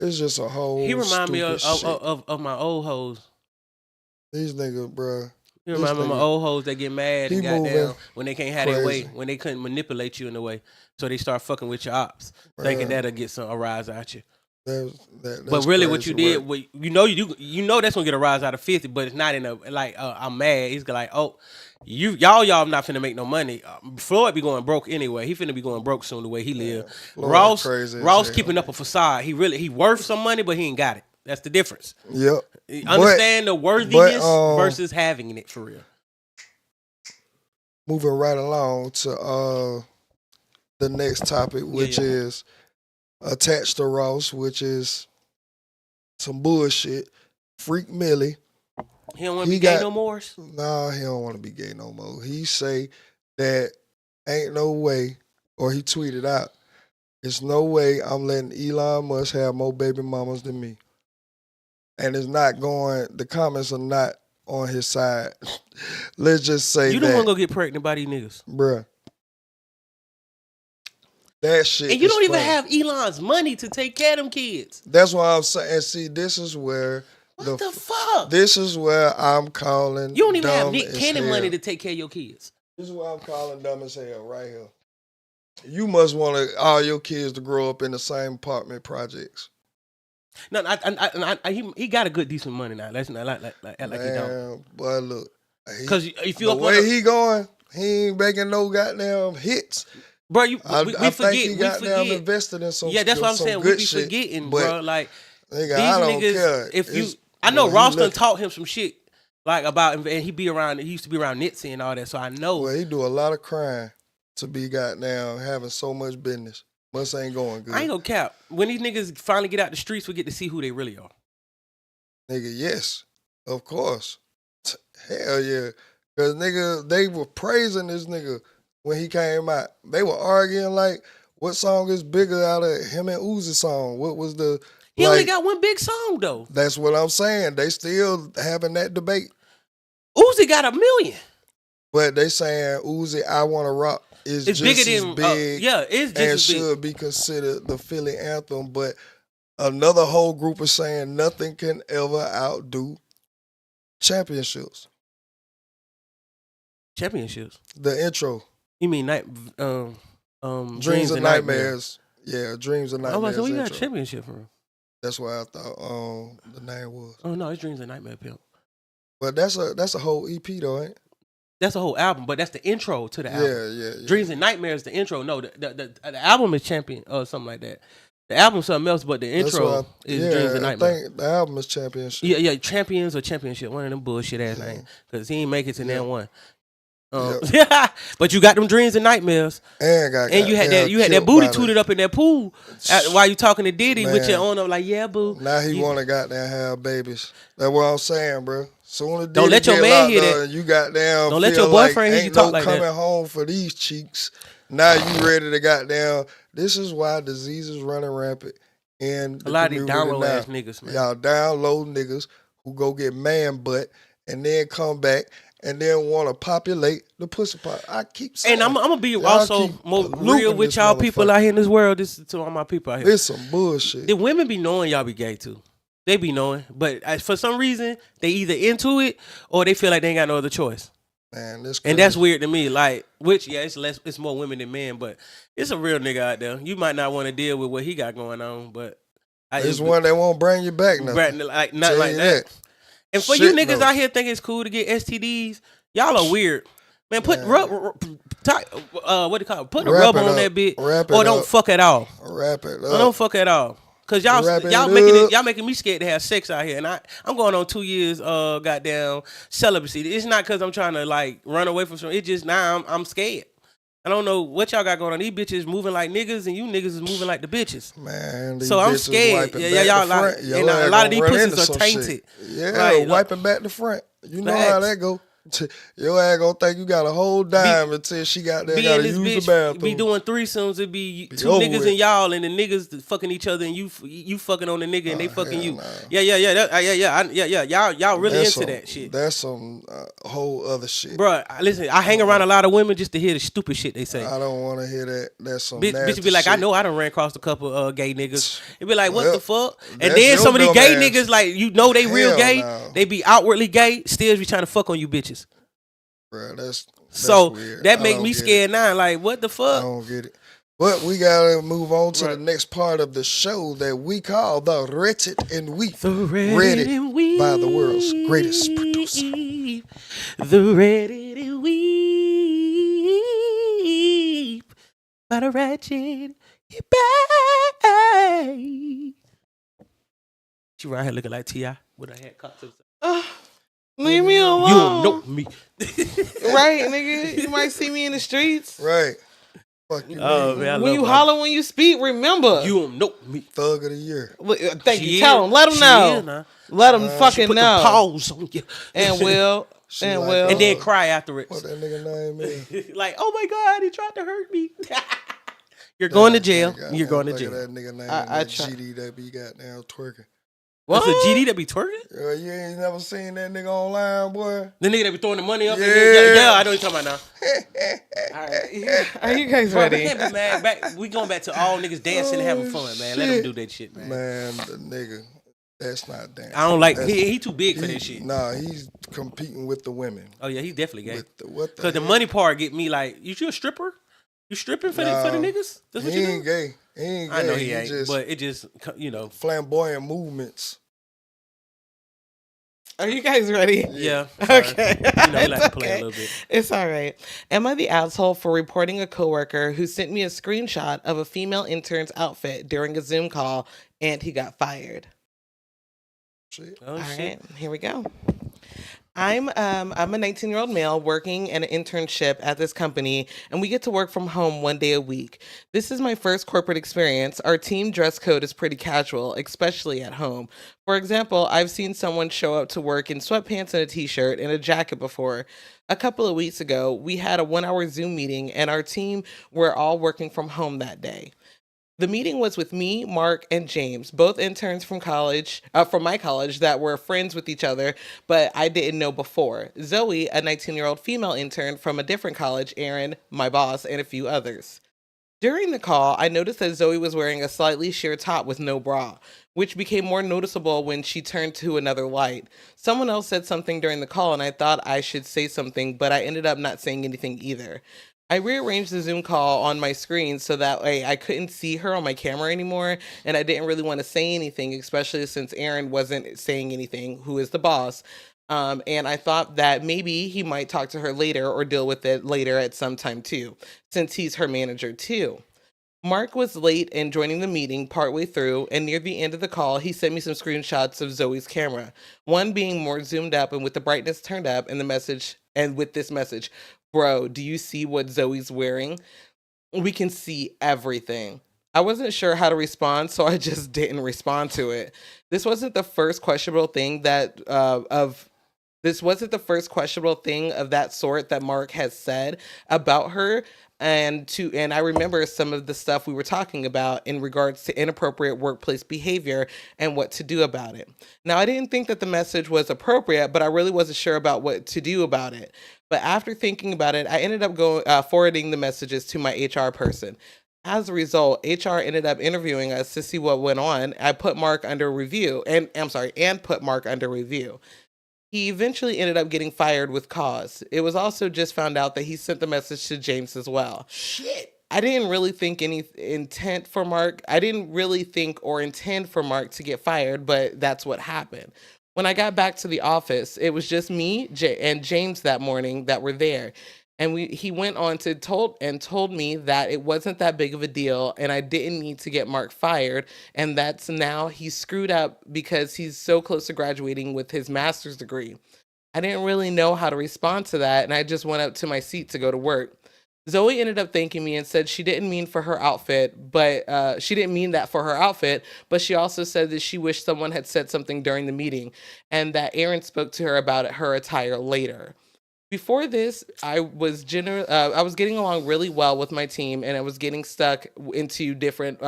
It's just a whole. He remind me of my old hoes. These niggas, bro. He remind me of my old hoes that get mad and goddamn when they can't have their way, when they couldn't manipulate you in a way, so they start fucking with your ops, thinking that'll get a rise out you. But really, what you did, you know that's gonna get a rise out of 50, but it's not in a I'm mad. He's like, oh, y'all not finna make no money. Floyd be going broke anyway. He finna be going broke soon the way he live. Ross keeping up a facade. He worth some money, but he ain't got it. That's the difference. Yep. Understand the worthiness versus having it for real. Moving right along to the next topic, which is attached to Ross, which is some bullshit. Freak Millie. He don't want to be gay no more? Nah, he don't want to be gay no more. He say that ain't no way, or he tweeted out, it's no way I'm letting Elon Musk have more baby mamas than me. And it's not going, the comments are not on his side. Let's just say you don't want to go get pregnant by these niggas. Bruh. That shit. And you don't even have Elon's money to take care of them kids. That's what I'm saying. And see, this is where What the fuck? This is where I'm calling. You don't even have Nick Cannon money to take care of your kids. This is what I'm calling dumb as hell right here. You must want all your kids to grow up in the same apartment projects. No, he got a good decent money now. Let's not act like he don't. Boy, look. Because if you the way he going, he ain't making no goddamn hits. Bro, we I forget. Think he got invested in some. Yeah, that's what I'm saying. We be shit, forgetting, bro. Like nigga, I don't care. If you, I know Ross done taught him some shit like about, and he used to be around Nipsey and all that. So I know. Well, he do a lot of crime to be goddamn having so much business. Must ain't going good. I ain't gonna cap. When these niggas finally get out the streets, we get to see who they really are. Nigga, yes, of course. Hell yeah. Because nigga, they were praising this nigga when he came out. They were arguing like, what song is bigger out of him and Uzi's song? What was the... He only got one big song, though. That's what I'm saying. They still having that debate. Uzi got 1 million. But they saying Uzi, I Wanna Rock is just bigger as than, big it's just and as big. should be considered the Philly anthem. But another whole group is saying nothing can ever outdo Championships. Championships. The intro. You mean Dreams and Nightmares. Yeah, Dreams and Oh, Nightmares. so we got a intro. championship from. That's what I thought the name was. Oh no, it's Dreams and Nightmare Pimp. But that's a whole EP though, ain't it? That's a whole album, but that's the intro to the album. Yeah. Dreams and Nightmares, the intro. No, the album is Champion or something like that. The album's something else, but the intro is Dreams and Nightmares. I think the album is Championship. Yeah, Champions or Championship, one of them bullshit ass names, because he ain't make it to that one. But you got them Dreams and Nightmares, and you had that booty tooted up in that pool while you talking to Diddy with your own up like, yeah, boo. Now he want to goddamn have babies. That's what I'm saying, bro. Soon as don't let your man hear that. You goddamn don't let your boyfriend hear you talk like that. Coming home for these cheeks. Now you ready to goddamn. This is why diseases running rampant. And a lot of these down low ass niggas, man. Y'all down low niggas who go get man butt and then come back and then want to populate the pussy pot. I keep saying. And I'm gonna be also more real with y'all people out here in this world. This is to all my people out here. It's some bullshit. The women be knowing y'all be gay too. They be knowing, but for some reason they either into it or they feel like they ain't got no other choice. Man, that's and that's weird to me. Like, it's more women than men, but it's a real nigga out there. You might not want to deal with what he got going on, but it's one that won't bring you back. Nothing like nothing like that. And for you niggas out here think it's cool to get STDs, y'all are weird. Man, put what do you call it? Put a rubber on that bit, or don't fuck at all. Wrap it up. Or don't fuck at all. Cause y'all making me scared to have sex out here, and I'm going on 2 years goddamn celibacy. It's not cause I'm trying to like run away from something. It's just now I'm scared. I don't know what y'all got going on. These bitches moving like niggas, and you niggas is moving like the bitches. Man, so I'm scared. Y'all like, and a lot of these pussies are tainted. Yeah, like, wiping back the front. You know how that go. Your ass gonna think you got a whole dime until she got there. Gotta use the bathroom. Be doing threesomes. It'd be two niggas and y'all, and the niggas fucking each other, and you fucking on the nigga, and they fucking you. Nah. Yeah. Y'all really into that shit. That's some whole other shit, bro. Listen, I hang around a lot of women just to hear the stupid shit they say. I don't want to hear that. That's some bitch be like, shit. I know I done ran across a couple gay niggas. It be like, what the fuck? And then some of these gay niggas, like they real gay. No. They be outwardly gay, still be trying to fuck on you bitches. Bro, that's so weird. That make me scared now. Like, what the fuck? I don't get it. But we gotta move on to the next part of the show that we call the Wretched and Weep. Reddit by the world's greatest producer. The Reddit and Weep by the Wretched. She right here looking like T.I. with her head cut to the side. Leave me alone. You don't know me. Right, nigga. You might see me in the streets. Right. Fuck you. Man, when you holler when you speak, remember. You don't know me. Thug of the year. Thank you. Tell them. Let them know. Let them fucking put know. The pause on you. And will. And then cry afterwards. What that nigga name is? Like, oh my God, he tried to hurt me. You're going to jail. You're going to jail. That nigga name that GD that be goddamn twerking. What's a GD that be twerking? You ain't never seen that nigga online, boy. The nigga that be throwing the money up. Yeah, I know what you're talking about now. All right. Are you guys ready? We can't be mad. We going back to all niggas dancing and having fun, man. Let them do that shit, man. Man, the nigga, that's not dancing. I don't like. He too big for that shit. Nah, he's competing with the women. Oh yeah, he's definitely gay. Because the money part get me like, you a stripper? You stripping for the niggas? That's what he you ain't do? Gay. He ain't gay. I know he ain't, but it just flamboyant movements. Are you guys ready? Yeah. Okay. He like to play a little bit. It's all right. Am I the asshole for reporting a coworker who sent me a screenshot of a female intern's outfit during a Zoom call and he got fired? Shit. Oh, all shit. right, here we go. I'm a 19-year-old male working an internship at this company, and we get to work from home 1 day a week. This is my first corporate experience. Our team dress code is pretty casual, especially at home. For example, I've seen someone show up to work in sweatpants and a t-shirt and a jacket before. A couple of weeks ago, we had a 1-hour Zoom meeting, and our team were all working from home that day. The meeting was with me, Mark, and James, both interns from my college that were friends with each other, but I didn't know before. Zoe, a 19-year-old female intern from a different college, Aaron, my boss, and a few others. During the call, I noticed that Zoe was wearing a slightly sheer top with no bra, which became more noticeable when she turned to another light. Someone else said something during the call, and I thought I should say something, but I ended up not saying anything either. I rearranged the Zoom call on my screen so that way I couldn't see her on my camera anymore, and I didn't really want to say anything, especially since Aaron wasn't saying anything, who is the boss. And I thought that maybe he might talk to her later or deal with it later at some time too, since he's her manager too. Mark was late in joining the meeting partway through, and near the end of the call, he sent me some screenshots of Zoe's camera. One being more zoomed up and with the brightness turned up, and with this message, "Bro, do you see what Zoe's wearing? We can see everything." I wasn't sure how to respond, so I just didn't respond to it. This wasn't the first questionable thing that this wasn't the first questionable thing of that sort that Mark has said about her. And I remember some of the stuff we were talking about in regards to inappropriate workplace behavior and what to do about it. Now, I didn't think that the message was appropriate, but I really wasn't sure about what to do about it. But after thinking about it, I ended up forwarding the messages to my HR person. As a result, HR ended up interviewing us to see what went on. I put Mark under review, and put Mark under review. He eventually ended up getting fired with cause. It was also just found out that he sent the message to James as well. Shit. I didn't really think any intent for Mark. I didn't really think or intend for Mark to get fired, but that's what happened. When I got back to the office, it was just me and James that morning that were there. And he went on to told me that it wasn't that big of a deal and I didn't need to get Mark fired. And that's now he's screwed up because he's so close to graduating with his master's degree. I didn't really know how to respond to that. And I just went up to my seat to go to work. Zoe ended up thanking me and said she didn't mean for her outfit, but she didn't mean that for her outfit. But she also said that she wished someone had said something during the meeting and that Aaron spoke to her about her attire later. Before this, I was getting along really well with my team, and I was getting stuck into different.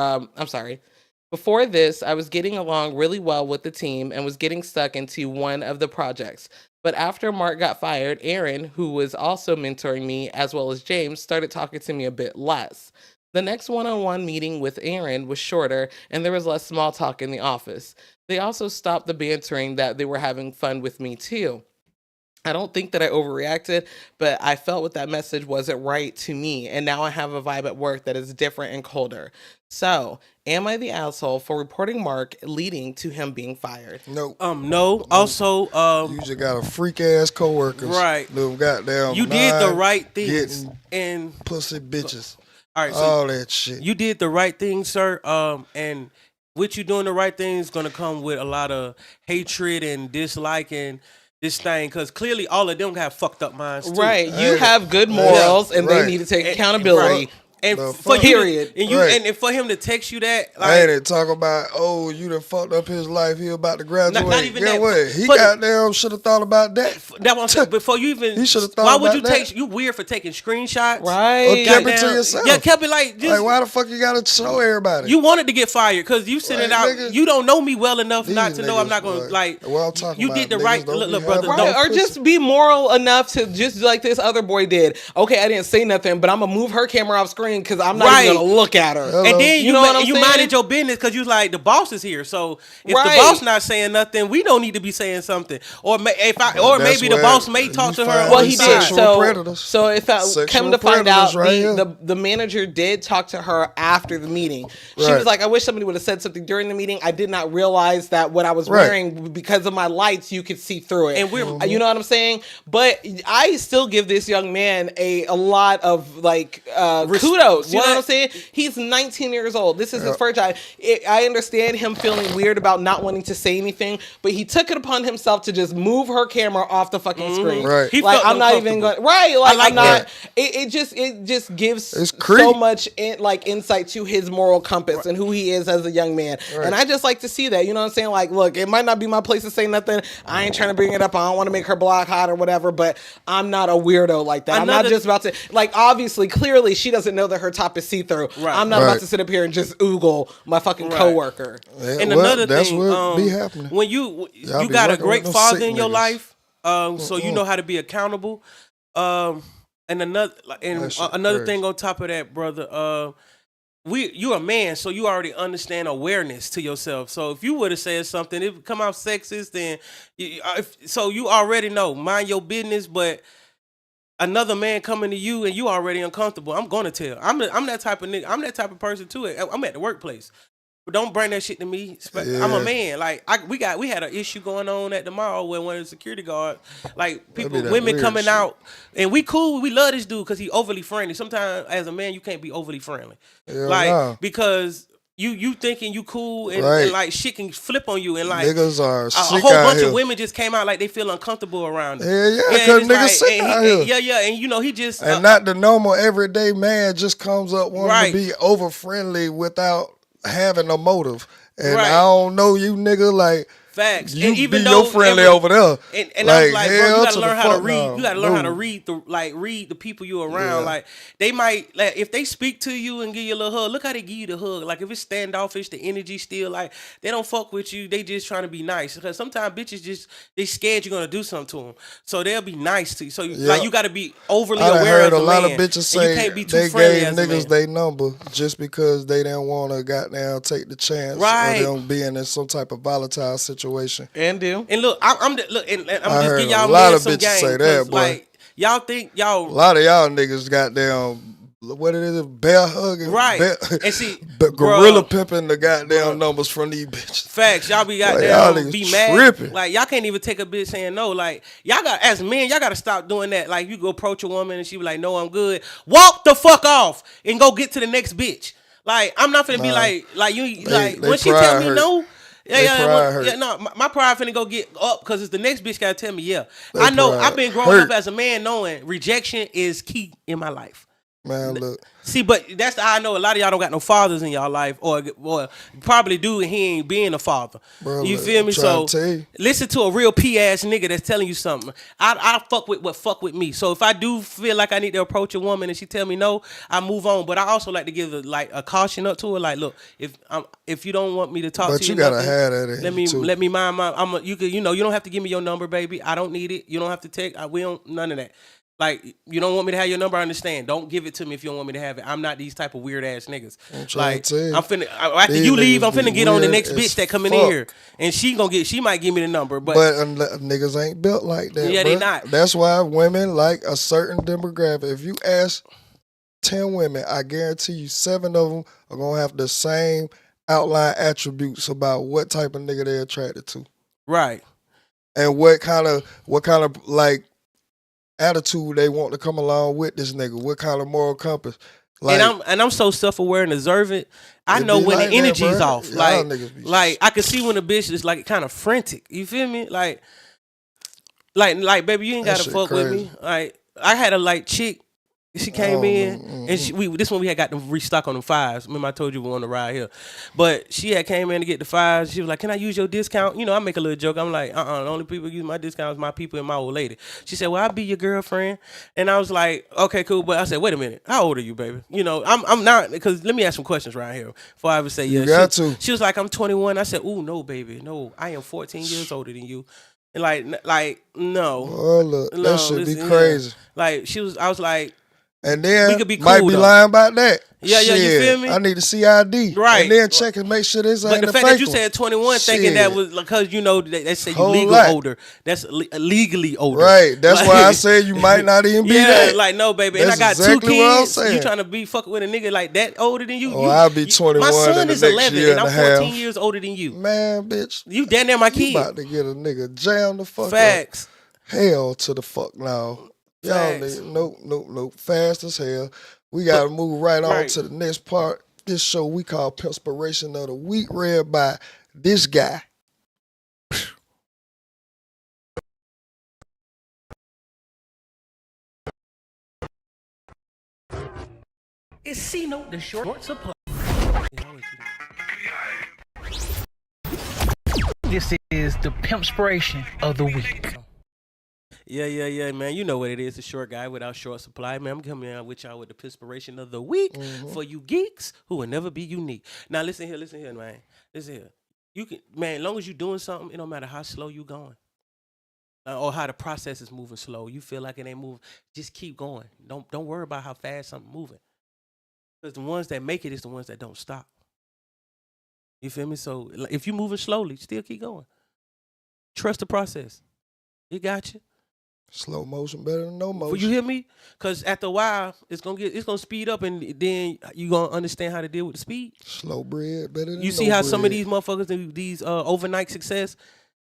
Before this, I was getting along really well with the team and was getting stuck into one of the projects. But after Mark got fired, Aaron, who was also mentoring me, as well as James, started talking to me a bit less. The next one-on-one meeting with Aaron was shorter, and there was less small talk in the office. They also stopped the bantering that they were having fun with me too. I don't think that I overreacted, but I felt what that message wasn't right to me. And now I have a vibe at work that is different and colder. So, am I the asshole for reporting Mark leading to him being fired? No. No. Also, you just got a freak ass coworkers. Right. Little goddamn. You did the right things. And pussy bitches. All right. So all that shit. You did the right thing, sir. And with you doing the right thing is going to come with a lot of hatred and disliking this thing, because clearly all of them have fucked up minds too. Right. You have good morals, and they need to take accountability. And for period. And for him to text you that, like, ain't talk about, oh, you done fucked up his life. He about to graduate. Not even that. What? He goddamn should have thought about that. That one. Before you even, he should have thought. Why would you take? You weird for taking screenshots, right? Or kept it to yourself. Yeah, kept it like. Just, like, why the fuck you gotta show everybody? You wanted to get fired because you sent it out. Niggas, you don't know me well enough not to know I'm not gonna like. Well, I'm talking you about did the right, look, brother. Right. Or just be moral enough to just like this other boy did. Okay, I didn't say nothing, but I'm gonna move her camera off screen because I'm not even gonna look at her. Hello. And then you know what I'm saying? minded your business because you was like, the boss is here. So if the boss not saying nothing, we don't need to be saying something. Or maybe the boss may talk to her. Well, he did. Predators. So if I come to find out, the manager did talk to her after the meeting. She was like, I wish somebody would have said something during the meeting. I did not realize that what I was wearing, because of my lights, you could see through it. And you know what I'm saying? But I still give this young man a lot of like kudos. You know what I'm saying? He's 19 years old. This is his first job. I understand him feeling weird about not wanting to say anything, but he took it upon himself to just move her camera off the fucking screen. Right. Like, I'm not even going. Right. Like, I'm not. It just gives so much insight to his moral compass and who he is as a young man. Right. And I just like to see that. You know what I'm saying? Like, look, it might not be my place to say nothing. I ain't trying to bring it up. I don't want to make her block hot or whatever, but I'm not a weirdo like that. I'm not just about to, like, obviously, clearly, she doesn't know that her top is see-through. Right. I'm not about to sit up here and just oogle my fucking coworker. Yeah, and another that's thing, what be happening. When you got a great father in your life, so you know how to be accountable. And another thing on top of that, brother, you're a man, so you already understand awareness to yourself. So if you would have said something, it would come out sexist, then so you already know, mind your business. But another man coming to you and you already uncomfortable, I'm gonna tell. I'm that type of nigga. I'm that type of person too. I'm at the workplace. But don't bring that shit to me. I'm a man. Like we had an issue going on at the mall where one of the security guards, like women coming shit. out, and we cool. We love this dude because he overly friendly. Sometimes as a man you can't be overly friendly, because you thinking you cool and like shit can flip on you and like niggas are a whole bunch of women just came out like they feel uncomfortable around him. Because niggas sick out here. And you know he just and not the normal everyday man just comes up wanting to be over friendly without having a motive. And I don't know you nigga like facts. You and even be though your friendly over there. And I was like, bro, you gotta to learn the how to fuck read. no. You gotta learn how to read the people you around. Like they might like if they speak to you and give you a little hug, look how they give you the hug. Like if it's standoffish, the energy still like they don't fuck with you. They just trying to be nice. Because sometimes bitches just they scared you're gonna do something to them, so they'll be nice to you. So like you gotta be overly aware. I heard as a lot of bitches say you can't be too they friendly gave as a niggas man. they number just because they didn't want to goddamn take the chance of them being in some type of volatile situation. And look, I'm just giving y'all a lot of some bitches game, say that, boy. like y'all think y'all a lot of y'all niggas goddamn what it is, bear hugging, and see, gorilla pimping the goddamn numbers from these bitches. Facts, y'all be goddamn be mad. Tripping. Like y'all can't even take a bitch saying no. Like y'all got as men, y'all got to stop doing that. Like you go approach a woman and she be like, "No, I'm good." Walk the fuck off and go get to the next bitch. Like I'm not finna be like you when she tell me no. My pride finna go get up because it's the next bitch gotta tell me I know I've been growing up as a man knowing rejection is key in my life. Man, look. See, but that's how I know a lot of y'all don't got no fathers in y'all life, or probably do, and he ain't being a father. Bro, you feel me? So listen to a real P-ass nigga that's telling you something. I fuck with what fuck with me. So if I do feel like I need to approach a woman and she tell me no, I move on. But I also like to give a caution up to her. Like, look, if you don't want me to talk to you, but you gotta have that. Let me mind my. You don't have to give me your number, baby. I don't need it. You don't have to take. We don't none of that. Like, you don't want me to have your number, I understand. Don't give it to me if you don't want me to have it. I'm not these type of weird ass niggas. I'm finna after you leave, I'm finna get on the next bitch that come in here, and she might give me the number. But niggas ain't built like that. Yeah, bro. they not. That's why women like a certain demographic. If you ask 10 women, I guarantee you 7 of them are gonna have the same outline attributes about what type of nigga they're attracted to. Right. And what kind of like attitude they want to come along with this nigga. What kind of moral compass? Like, and I'm so self-aware and observant. I know when the energy's off. Like I can see when a bitch is like kind of frantic. You feel me? Like baby, you ain't gotta fuck with me. Like I had a chick. She came in and this one we had got to restock on them 5s. Remember I told you we on the ride here, but she had came in to get the 5s. She was like, "Can I use your discount?" You know, I make a little joke. I'm like, The only people use my discount is my people and my old lady. She said, "Well, I'll be your girlfriend," and I was like, "Okay, cool." But I said, "Wait a minute, how old are you, baby?" You know, I'm not because let me ask some questions right here before I ever say yes. You got to. She was like, "I'm 21." I said, "Ooh, no, baby, no, I am 14 years older than you." And like no, look, that should be crazy. Like I was like. And then we could be cool, might be lying about that. Yeah, you feel me? I need to see ID. Right. And then check and make sure this ain't But the fact that you said 21 thinking that was because they say you legal older. That's legally older. Right. That's why I said you might not even be that. Like no, baby. That's and I got exactly 2 kids. What I'm you trying to be fucking with a nigga like that older than you? I'll be 21. My son is 11 and I'm 14 years older than you. Man, bitch. You damn near my kid. You about to get a nigga jammed the fuck Facts. up. Hell to the fuck now. Y'all niggas, nope. Fast as hell. We gotta move right on to the next part. This show we call Perspiration of the Week, read by this guy. It's C-Note, the short supply. This is the Pimpspiration of the Week. Yeah, man. You know what it is. The short guy without short supply. Man, I'm coming out with y'all with the Pimpspiration of the Week for you geeks who will never be unique. Now, listen here, man. Listen here. You can, man, as long as you're doing something, it don't matter how slow you going. Or how the process is moving slow. You feel like it ain't moving. Just keep going. Don't worry about how fast something moving. Because the ones that make it is the ones that don't stop. You feel me? So if you're moving slowly, still keep going. Trust the process. It got you. Slow motion better than no motion. You hear me? Because after a while, it's gonna speed up, and then you gonna understand how to deal with the speed. Slow bread better than You see no how bread. some of these motherfuckers, these overnight success,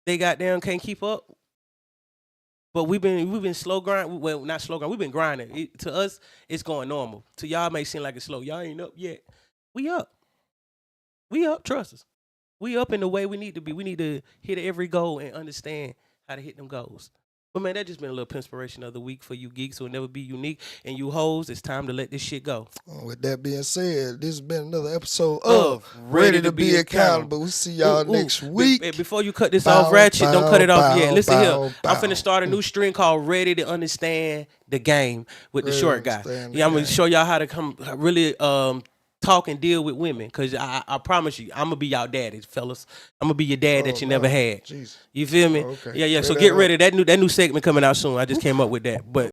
they goddamn can't keep up. But we've been slow grind. Well, not slow grind. We've been grinding. To us, it's going normal. To y'all, may seem like it's slow. Y'all ain't up yet. We up. We up. Trust us. We up in the way we need to be. We need to hit every goal and understand how to hit them goals. But man, that just been a little inspiration of the week for you geeks who will never be unique. And you hoes, it's time to let this shit go. With that being said, this has been another episode of Ready to Be Accountable. We'll see y'all next week. Before you cut this off, Ratchet, don't cut it off yet. Listen here. I'm finna start a new stream string called Ready to Understand the Game with the short guy. Yeah, I'm gonna show y'all how to come really talk and deal with women. Cause I promise you, I'm gonna be y'all daddy, fellas. I'm gonna be your dad that you never had. Jesus. You feel me? Okay. Yeah. So Ready get up. ready. That new segment coming out soon. I just came up with that. But